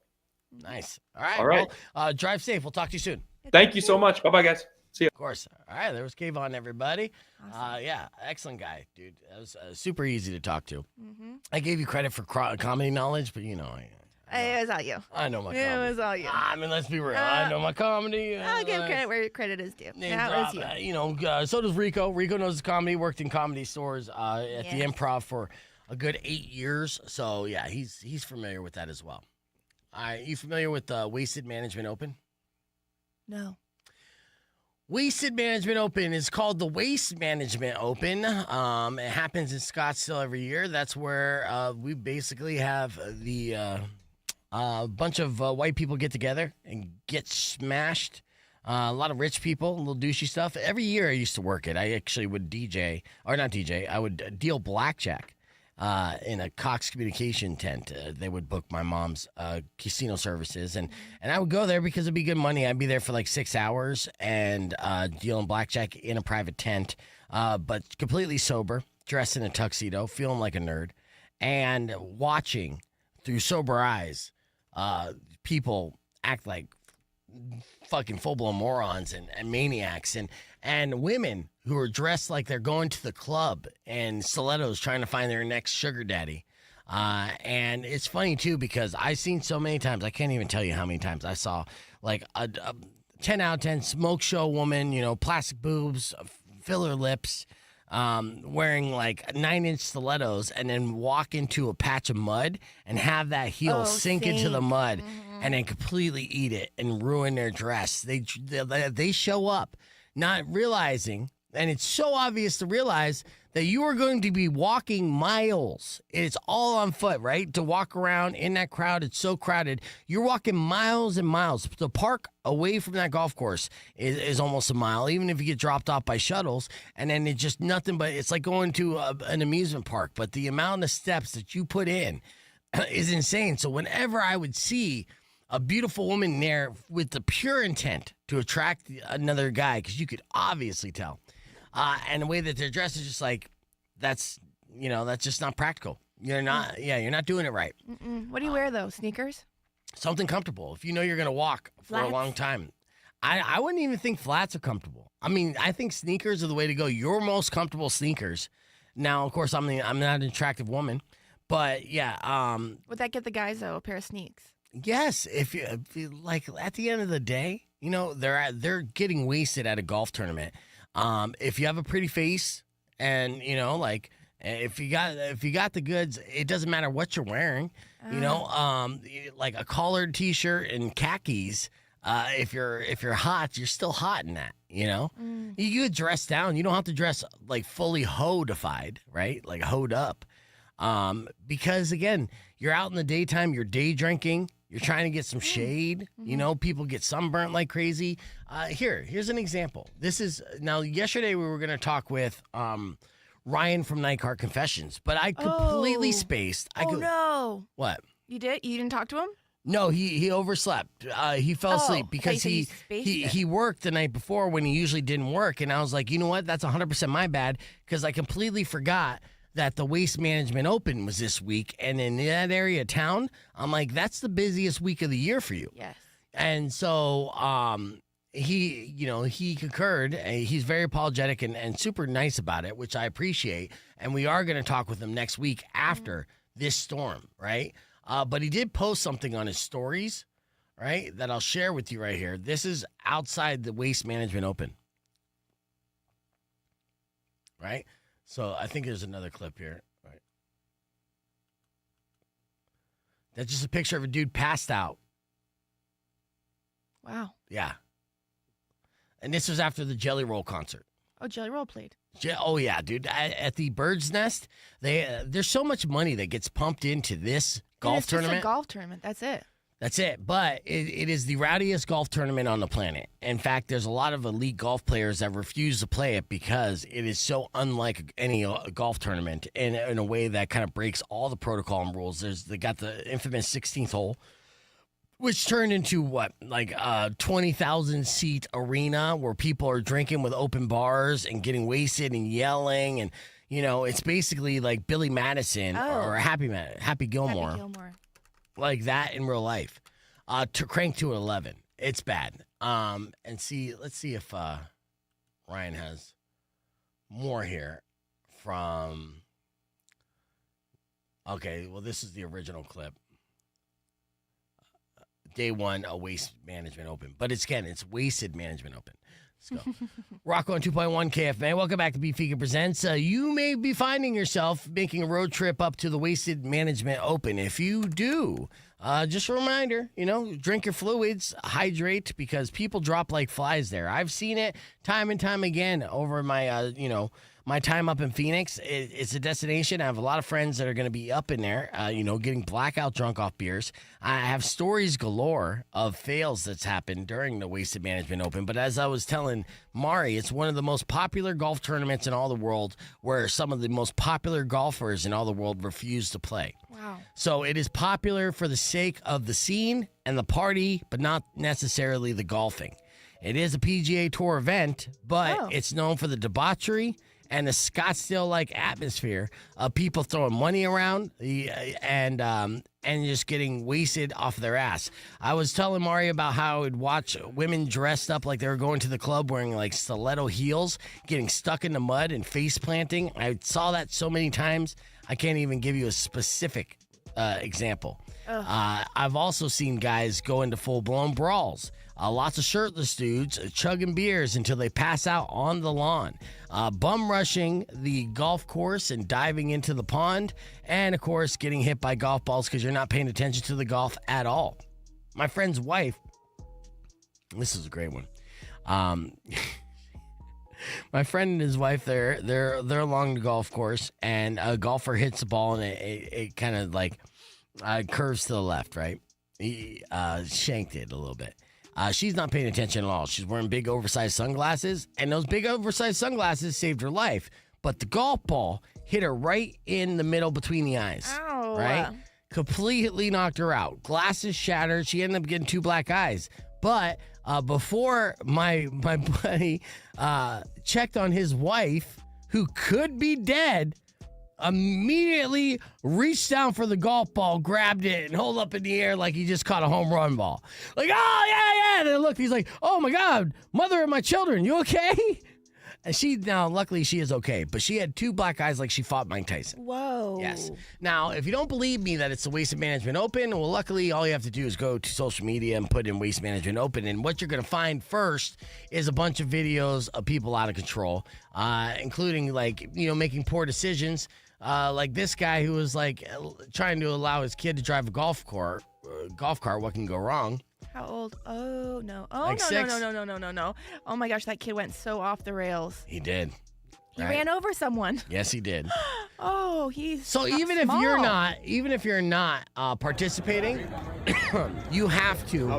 Nice. All right. All right. Well, drive safe. We'll talk to you soon. Thank you so much. Bye-bye, guys. See you. Of course. All right. There was Kayvon, everybody. Awesome. Excellent guy, dude. That was super easy to talk to. Mm-hmm. I gave you credit for comedy knowledge, but It was all you. I know my comedy. It was all you. I mean, let's be real. I know my comedy. I'll give credit where credit is due. Name That was drop. you. So does Rico. Rico knows his comedy. Worked in comedy stores at the Yes. Improv for a good 8 years. So yeah, he's familiar with that as well. You familiar with Wasted Management Open? No. Wasted Management Open is called the Waste Management Open. It happens in Scottsdale every year. That's where we basically have the bunch of white people get together and get smashed. A lot of rich people, a little douchey stuff. Every year I used to work it. I actually would I would deal blackjack in a Cox Communication tent. They would book my mom's casino services, and I would go there because it'd be good money. I'd be there for like 6 hours and dealing blackjack in a private tent, but completely sober, dressed in a tuxedo, feeling like a nerd, and watching through sober eyes people act like fucking full-blown morons and maniacs and women who are dressed like they're going to the club and stilettos trying to find their next sugar daddy. And it's funny too because I've seen so many times, I can't even tell you how many times I saw like a 10 out of 10 smoke show woman, plastic boobs, filler lips, wearing like 9-inch stilettos and then walk into a patch of mud and have that heel sink into the mud and then completely eat it and ruin their dress. They show up not realizing, and it's so obvious to realize that you are going to be walking miles. It's all on foot, right? To walk around in that crowd, it's so crowded. You're walking miles and miles. The park away from that golf course is almost a mile, even if you get dropped off by shuttles. And then it's just nothing but, it's like going to an amusement park. But the amount of steps that you put in is insane. So whenever I would see a beautiful woman there with the pure intent to attract another guy because you could obviously tell. And the way that they're dressed is just like, that's just not practical. You're not doing it right. What do you wear though? Sneakers? Something comfortable. If you know you're going to walk for a Flats? long time. I wouldn't even think flats are comfortable. I mean, I think sneakers are the way to go. Your most comfortable sneakers. Now, of course, I'm not an attractive woman, but yeah. Would that get the guys though? A pair of sneaks? Yes, if you like, at the end of the day, they're getting wasted at a golf tournament. If you have a pretty face, and if you got the goods, it doesn't matter what you're wearing. Like a collared T-shirt and khakis. If you're hot, you're still hot in that. You could dress down. You don't have to dress like fully ho-defied, right? Like hoed up. Because again, you're out in the daytime. You're day drinking. You're trying to get some shade. People get sunburnt like crazy. Here's an example. Yesterday we were going to talk with Ryan from Nightcart Confessions, but I completely spaced. No. What? You did? You didn't talk to him? No, he overslept. He fell asleep because you spaced it. he worked the night before when he usually didn't work. And I was like, you know what? That's 100% my bad because I completely forgot that the Waste Management Open was this week. And in that area of town, I'm like, that's the busiest week of the year for you. Yes. And so he concurred. He's very apologetic and super nice about it, which I appreciate. And we are going to talk with him next week after this storm, right? But he did post something on his stories, right, that I'll share with you right here. This is outside the Waste Management Open, right? So I think there's another clip here, right? That's just a picture of a dude passed out. Wow. Yeah. And this was after the Jelly Roll concert. Oh, Jelly Roll played. Oh, yeah, dude. At the Bird's Nest, there's so much money that gets pumped into this golf tournament. It's just a golf tournament. That's it. That's it. But it is the rowdiest golf tournament on the planet. In fact, there's a lot of elite golf players that refuse to play it because it is so unlike any golf tournament in a way that kind of breaks all the protocol and rules. They got the infamous 16th hole, which turned into what, like a 20,000 seat arena where people are drinking with open bars and getting wasted and yelling. And, it's basically like Billy Madison or Happy Gilmore. Happy Gilmore. Like that in real life. To crank to 11. It's bad. Let's see if Ryan has more here from. Okay, well, this is the original clip. Day one, a Waste Management Open. But it's Wasted Management Open. Let's go. Rocco on 2.1 KFMA. Welcome back to Beefeager Presents. You may be finding yourself making a road trip up to the Wasted Management Open. If you do, just a reminder, drink your fluids, hydrate, because people drop like flies there. I've seen it time and time again over my, my time up in Phoenix. It's a destination. I have a lot of friends that are going to be up in there, getting blackout drunk off beers. I have stories galore of fails that's happened during the Wasted Management Open. But as I was telling Mari, it's one of the most popular golf tournaments in all the world where some of the most popular golfers in all the world refuse to play. Wow. So it is popular for the sake of the scene and the party, but not necessarily the golfing. It is a PGA Tour event, but it's known for the debauchery and the Scottsdale-like atmosphere of people throwing money around and just getting wasted off their ass. I was telling Mari about how I would watch women dressed up like they were going to the club wearing like stiletto heels, getting stuck in the mud and face planting. I saw that so many times, I can't even give you a specific example. I've also seen guys go into full-blown brawls. Lots of shirtless dudes chugging beers until they pass out on the lawn. Bum rushing the golf course and diving into the pond. And, of course, getting hit by golf balls because you're not paying attention to the golf at all. My friend's wife, this is a great one. My friend and his wife, they're along the golf course, and a golfer hits the ball, and it kind of like curves to the left, right? He shanked it a little bit. She's not paying attention at all. She's wearing big oversized sunglasses, and those big oversized sunglasses saved her life. But the golf ball hit her right in the middle between the eyes. Ow. Right? Completely knocked her out. Glasses shattered. She ended up getting 2 black eyes. But before my buddy checked on his wife, who could be dead, immediately reached down for the golf ball, grabbed it, and held up in the air like he just caught a home run ball. Like, oh, yeah. And then looked, he's like, oh, my God, mother of my children, you okay? And luckily, she is okay. But she had 2 black eyes like she fought Mike Tyson. Whoa. Yes. Now, if you don't believe me that it's the Waste Management Open, well, luckily, all you have to do is go to social media and put in Waste Management Open. And what you're going to find first is a bunch of videos of people out of control, including, making poor decisions. Like this guy who was, trying to allow his kid to drive a golf cart. What can go wrong? How old? Oh, no. Oh, Like no, 6? no. Oh, my gosh, that kid went so off the rails. He did. He Right. ran over someone. Yes, he did. Oh, he's So not even if you're not participating, you have to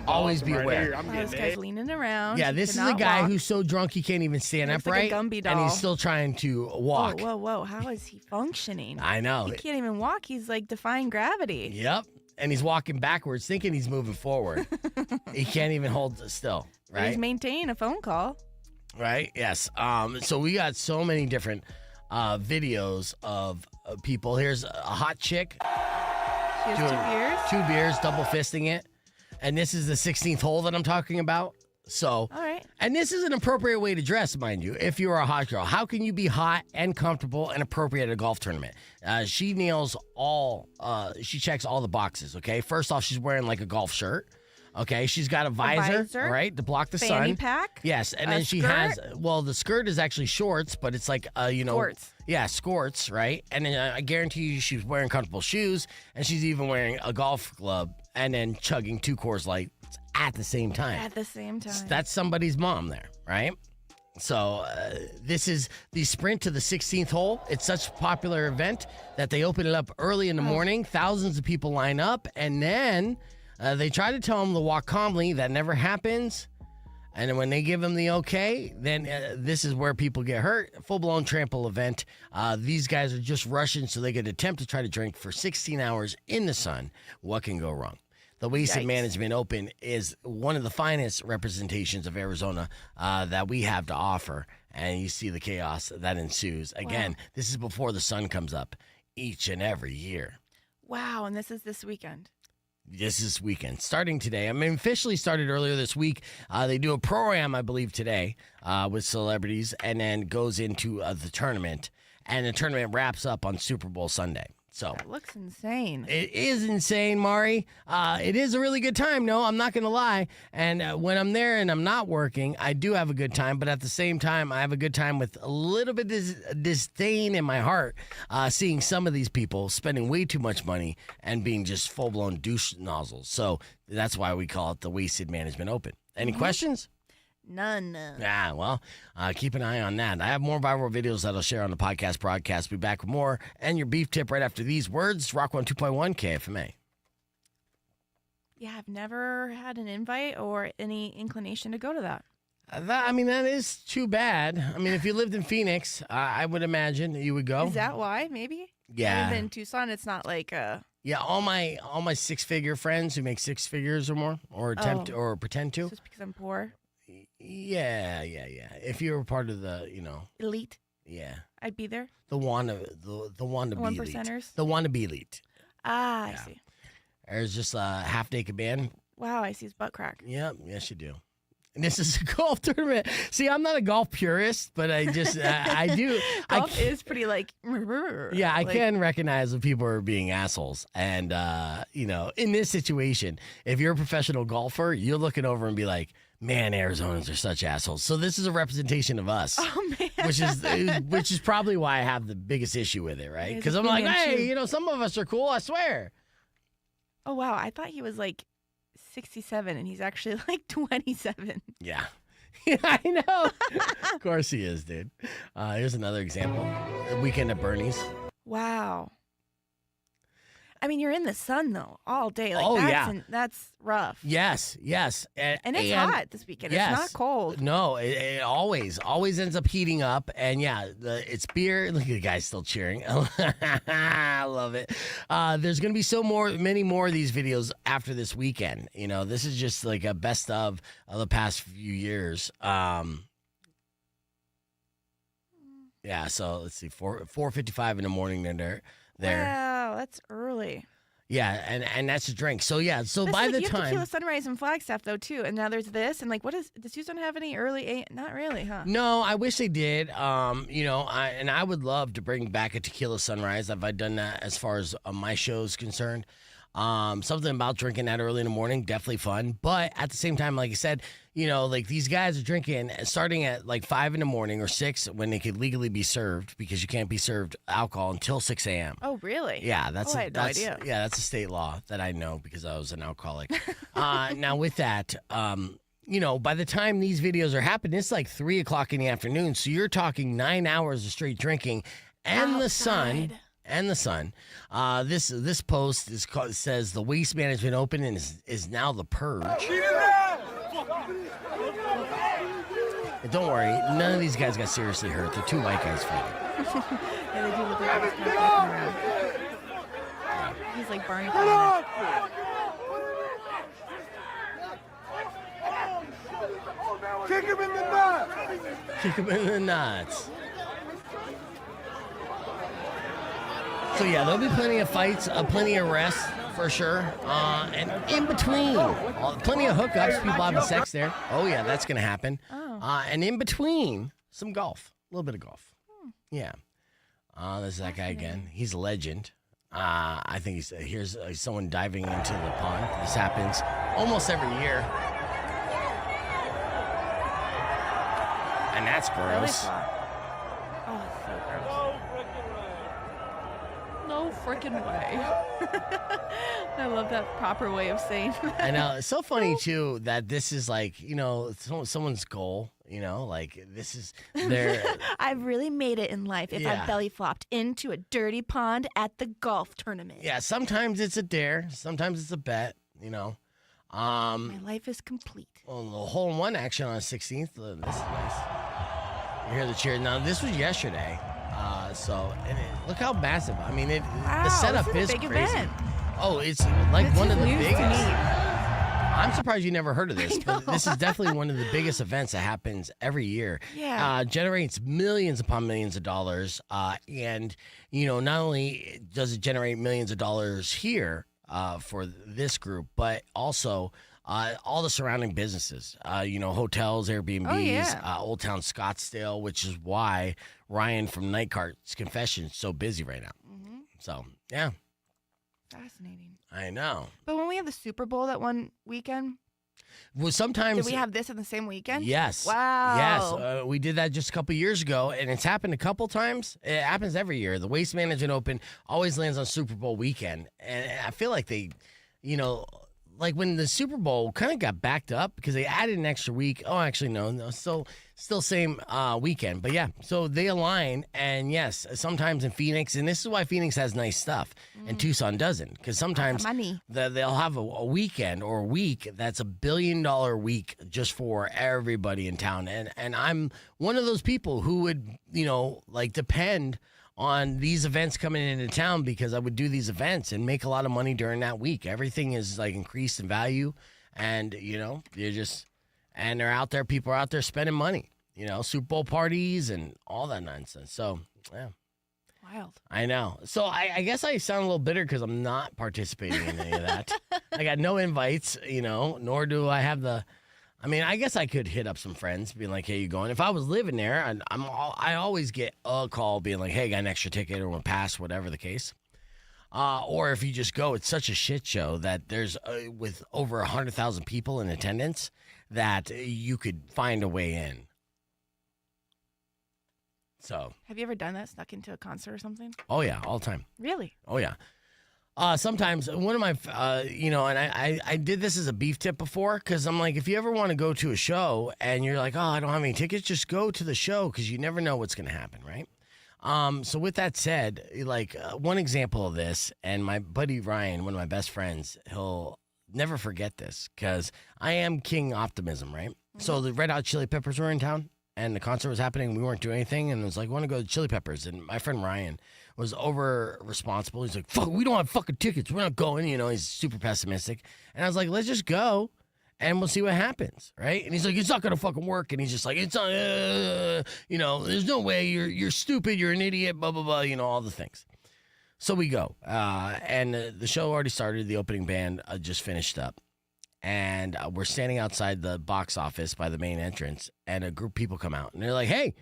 always be aware. Oh, this guy's leaning around. Yeah, He this is a cannot guy walk. who's so drunk he can't even stand Looks like a upright, Gumby and he's doll. still trying to walk. Whoa. How is he functioning? I know. He can't even walk. He's like defying gravity. Yep. And he's walking backwards, thinking he's moving forward. He can't even hold still, But He's right? maintaining a phone call. Right? Yes. So we got so many different videos of people. Here's a hot chick. She has 2 beers. 2 beers, double fisting it. And this is the 16th hole that I'm talking about. So, All right. and this is an appropriate way to dress, mind you, if you're a hot girl. How can you be hot and comfortable and appropriate at a golf tournament? She nails she checks all the boxes, okay? First off, she's wearing like a golf shirt, okay? She's got a visor, right, to block the Fanny sun. pack. Yes, and A then she skirt? has, the skirt is actually shorts, but it's like, Skirts. Yeah, skirts, right? And then I guarantee you she's wearing comfortable shoes, and she's even wearing a golf glove and then chugging 2 Coors Lights at the same time. At the same time. That's somebody's mom there, right? So this is the sprint to the 16th hole. It's such a popular event that they open it up early in the morning. Thousands of people line up, and then they try to tell them to walk calmly. That never happens. And then when they give them the okay, then this is where people get hurt. Full-blown trample event. These guys are just rushing so they could attempt to try to drink for 16 hours in the sun. What can go wrong? The Waste Yikes. Management Open is one of the finest representations of Arizona that we have to offer. And you see the chaos that ensues. Again, This is before the sun comes up each and every year. Wow, and this is this weekend. This is weekend, starting today. I mean, officially started earlier this week. They do a program, I believe, today with celebrities, and then goes into the tournament. And the tournament wraps up on Super Bowl Sunday. So That looks insane. it is insane, Mari. It is a really good time. No, I'm not going to lie. And when I'm there and I'm not working, I do have a good time. But at the same time, I have a good time with a little bit of disdain in my heart, seeing some of these people spending way too much money and being just full-blown douche nozzles. So that's why we call it the Wasted Management Open. Any questions? None. Keep an eye on that. I have more viral videos that I'll share on the podcast broadcast. Be back with more and your beef tip right after these words. Rock 102.1 KFMA. Yeah, I've never had an invite or any inclination to go to that. That is too bad. I mean, if you lived in Phoenix, I would imagine that you would go. Is that why? Maybe. Yeah. I live in Tucson. It's not like Yeah, all my 6-figure friends who make 6 figures or more, or attempt or pretend to. just because I'm poor, Yeah. If you were part of the, elite. yeah, I'd be there. the wannabe One elite. percenters. The wannabe elite. Ah, Yeah. I see. There's just a half naked band. Wow, I see his butt crack. Yep, yes you do. And this is a golf tournament. See, I'm not a golf purist, but I just I do. Golf is pretty Yeah, I can recognize when people are being assholes. And, in this situation, if you're a professional golfer, you're looking over and be like, man, Arizonans are such assholes. So this is a representation of us, Oh man. which is probably why I have the biggest issue with it, right? Yeah, Because it's I'm a like, opinion, hey, some of us are cool, I swear. Oh wow, I thought he was like 67 and he's actually like 27. Yeah. I know. Of course he is, dude. Here's another example. The Weekend at Bernie's. Wow. I mean, you're in the sun though all day. Like, Oh, that's yeah. That's rough. Yes. And it's hot this weekend. Yes. It's not cold. No, it always ends up heating up. And yeah, it's beer. Look at the guy still cheering. I love it. There's going to be many more of these videos after this weekend. You know, this is just like a best of the past few years. Yeah, so let's see, 4:55 in the morning. There. Wow, that's early. Yeah, and that's a drink. So yeah, so by the you have time Tequila Sunrise and Flagstaff though too, and now there's this, and like, does Tucson have any early? Not really, huh? No, I wish they did. You know, I would love to bring back a Tequila Sunrise. Have I done that as far as my show's concerned? Something about drinking that early in the morning, definitely fun. But at the same time, like I said, you know, like these guys are drinking starting at like 5 in the morning or 6 when they could legally be served, because you can't be served alcohol until 6 a.m. Oh, really? Yeah, I had no idea. Yeah, that's a state law that I know because I was an alcoholic. Now with that, you know, by the time these videos are happening, it's like 3 o'clock in the afternoon. So you're talking 9 hours of straight drinking and the sun. And the sun. This post says the Waste Management Open and is now the Purge. And don't worry, none of these guys got seriously hurt. They're two white guys fighting. Yeah, they do look like they're kind of around. He's like Barney. Kick him in the nuts! Kick him in the nuts. So yeah, there'll be plenty of fights, plenty of arrests for sure, and in between, plenty of hookups, people having sex there. Oh yeah, that's gonna happen. And in between, some golf, a little bit of golf. Yeah. There's that guy again. He's a legend. I think here's someone diving into the pond. This happens almost every year, and that's gross. Oh, it's so gross. No freaking way. I love that proper way of saying that. I know. It's so funny, too, that this is like, you know, someone's goal, you know, like this is their. I've really made it in life if Yeah. I belly flopped into a dirty pond at the golf tournament. Yeah, sometimes it's a dare, sometimes it's a bet, you know. My life is complete. Well, the hole-in-one action on the 16th. This is nice. You hear the cheer. Now, this was yesterday. Look how massive. I mean, Wow, the setup this is a is big crazy. event. Oh, it's like This one is of the news to biggest. me. I'm surprised you never heard of this, but know. this is definitely one of the biggest events that happens every year. Yeah. Generates millions upon millions of dollars. And, you know, not only does it generate millions of dollars here for this group, but also all the surrounding businesses, you know, hotels, Airbnbs, Oh, yeah. Old Town Scottsdale, which is why Ryan from Nightcart's Confession is so busy right now. Mm-hmm. So, yeah, Fascinating. I know. But when we had the Super Bowl that one weekend, Well, sometimes. did we have this in the same weekend? Yes. Wow. Yes. We did that just a couple years ago, and it's happened a couple times. It happens every year. The Waste Management Open always lands on Super Bowl weekend. And I feel like they, you know, like when the Super Bowl kind of got backed up because they added an extra week. Oh, actually, no, still same weekend. But yeah, so they align. And yes, sometimes in Phoenix, and this is why Phoenix has nice stuff and Tucson doesn't, because sometimes Money. they'll have a weekend or a week that's $1 billion week just for everybody in town. And I'm one of those people who would, you know, like depend on these events coming into town because I would do these events and make a lot of money during that week. Everything is like increased in value, and you know, and they're out there. People are out there spending money. You know, Super Bowl parties and all that nonsense. So yeah, Wild. I know. So I guess I sound a little bitter because I'm not participating in any of that. I got no invites. You know, nor do I have the. I mean, I guess I could hit up some friends, being like, "Hey, you going?" If I was living there, I always get a call being like, "Hey, got an extra ticket or a pass, whatever the case." Or if you just go, it's such a shit show that there's with over 100,000 people in attendance that you could find a way in. So, Have you ever done that? Snuck into a concert or something? oh yeah, all the time. Really? Oh yeah. Sometimes one of my, you know, and I did this as a beef tip before because I'm like, if you ever want to go to a show and you're like, oh, I don't have any tickets, just go to the show because you never know what's going to happen, right? So with that said, like one example of this, and my buddy Ryan, one of my best friends, he'll never forget this because I am King Optimism, right? So the Red Hot Chili Peppers were in town, and the concert was happening. We weren't doing anything, and it was like, want to go to Chili Peppers, and my friend Ryan was over responsible. He's like, fuck, we don't have fucking tickets. We're not going. He's super pessimistic, and I was like, let's just go. And we'll see what happens, right? And he's like, it's not gonna fucking work. And he's just like, it's not, there's no way. You're stupid. You're an idiot. Blah blah blah. All the things. So we go, and the show already started. The opening band just finished up, and we're standing outside the box office by the main entrance, and a group of people come out, and they're like, "Hey,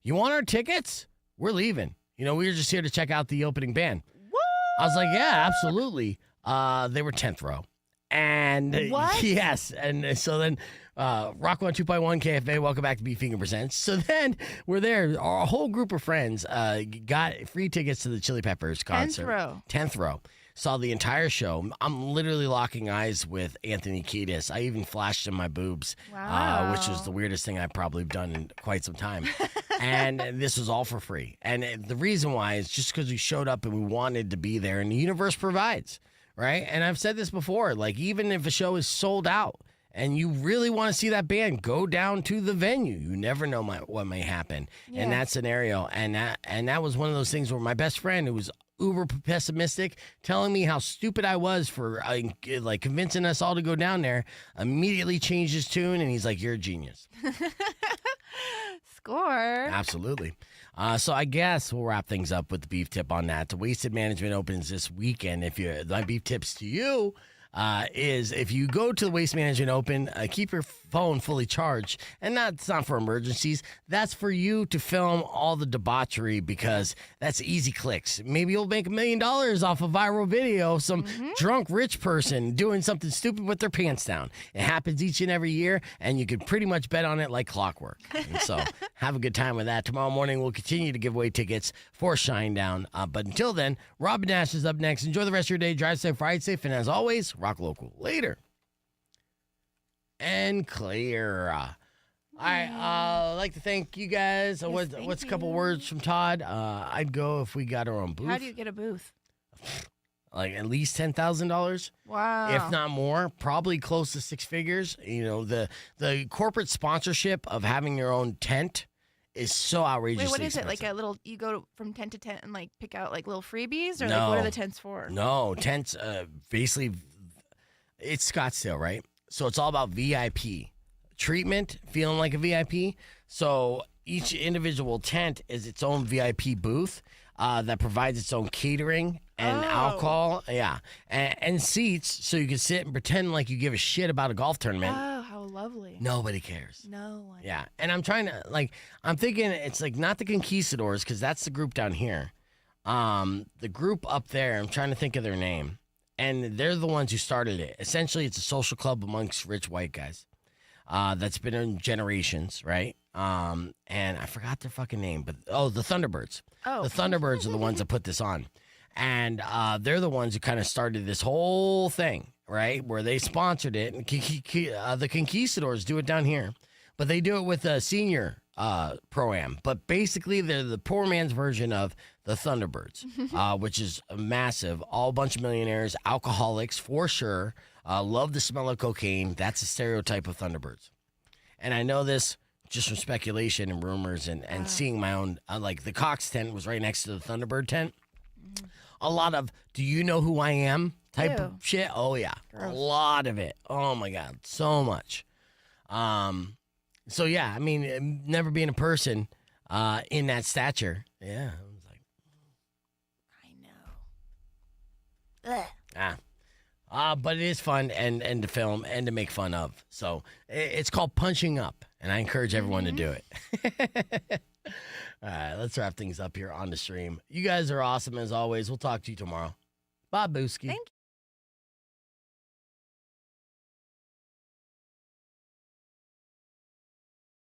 you want our tickets? We're leaving. We were just here to check out the opening band." What? I was like, "Yeah, absolutely." They were 10th row. And what? Yes, and so then Rock 102.1 KFA, welcome back to Beef Finger Presents. So then we're there. Our whole group of friends got free tickets to the Chili Peppers concert. 10th row. Saw the entire show. I'm literally locking eyes with Anthony Kiedis. I even flashed him my boobs, Wow. which was the weirdest thing I've probably done in quite some time. And this was all for free. And the reason why is just because we showed up and we wanted to be there, and the universe provides. Right? And I've said this before, like even if a show is sold out and you really want to see that band, go down to the venue. You never know what may happen in that scenario. And that was one of those things where my best friend, who was uber pessimistic, telling me how stupid I was for like convincing us all to go down there, immediately changed his tune, and he's like, "You're a genius." Score. Absolutely. So I guess we'll wrap things up with the beef tip on that. The Wasted Management opens this weekend. My beef tips to you is if you go to the Waste Management Open, keep your phone fully charged. And that's not for emergencies. That's for you to film all the debauchery, because that's easy clicks. Maybe you'll make $1 million off a viral video of some drunk rich person doing something stupid with their pants down. It happens each and every year, and you can pretty much bet on it like clockwork. And so have a good time with that. Tomorrow morning, we'll continue to give away tickets for Shinedown. But until then, Robin Nash is up next. Enjoy the rest of your day. Drive safe, ride safe, and as always, rock local. Later. And clear. I'd like to thank you guys. Yes, What's a couple words from Todd? I'd go if we got our own booth. How do you get a booth? Like at least $10,000. Wow. If not more, probably close to six figures. The corporate sponsorship of having your own tent is so outrageously Wait, what is expensive. it? Like a little, you go from tent to tent and like pick out like little freebies, or No. like what are the tents for? No, tents, basically, it's Scottsdale, right? So it's all about VIP treatment, feeling like a VIP. So each individual tent is its own VIP booth that provides its own catering and alcohol, and seats, so you can sit and pretend like you give a shit about a golf tournament. Oh, how lovely. Nobody cares. No one. Yeah, and I'm thinking it's like not the Conquistadors, because that's the group down here. The group up there, I'm trying to think of their name, and they're the ones who started it. Essentially, it's a social club amongst rich white guys that's been in generations, right? And I forgot their fucking name, but the Thunderbirds. Oh. The Thunderbirds are the ones that put this on. And they're the ones who kind of started this whole thing, right? Where they sponsored it. And the Conquistadors do it down here. But they do it with a senior pro-am. But basically, they're the poor man's version of the Thunderbirds, which is massive. All bunch of millionaires, alcoholics for sure. Love the smell of cocaine. That's a stereotype of Thunderbirds. And I know this just from speculation and rumors and seeing my own, like the Cox tent was right next to the Thunderbird tent. A lot of, do you know who I am type of shit? Oh, yeah. Gross. A lot of it. Oh, my God. So much. So, yeah, I mean, never being a person in that stature. Yeah. I was like, I know. Ugh. but it is fun and to film and to make fun of. So it's called punching up, and I encourage everyone to do it. All right, let's wrap things up here on the stream. You guys are awesome as always. We'll talk to you tomorrow. Bye, Booski. Thank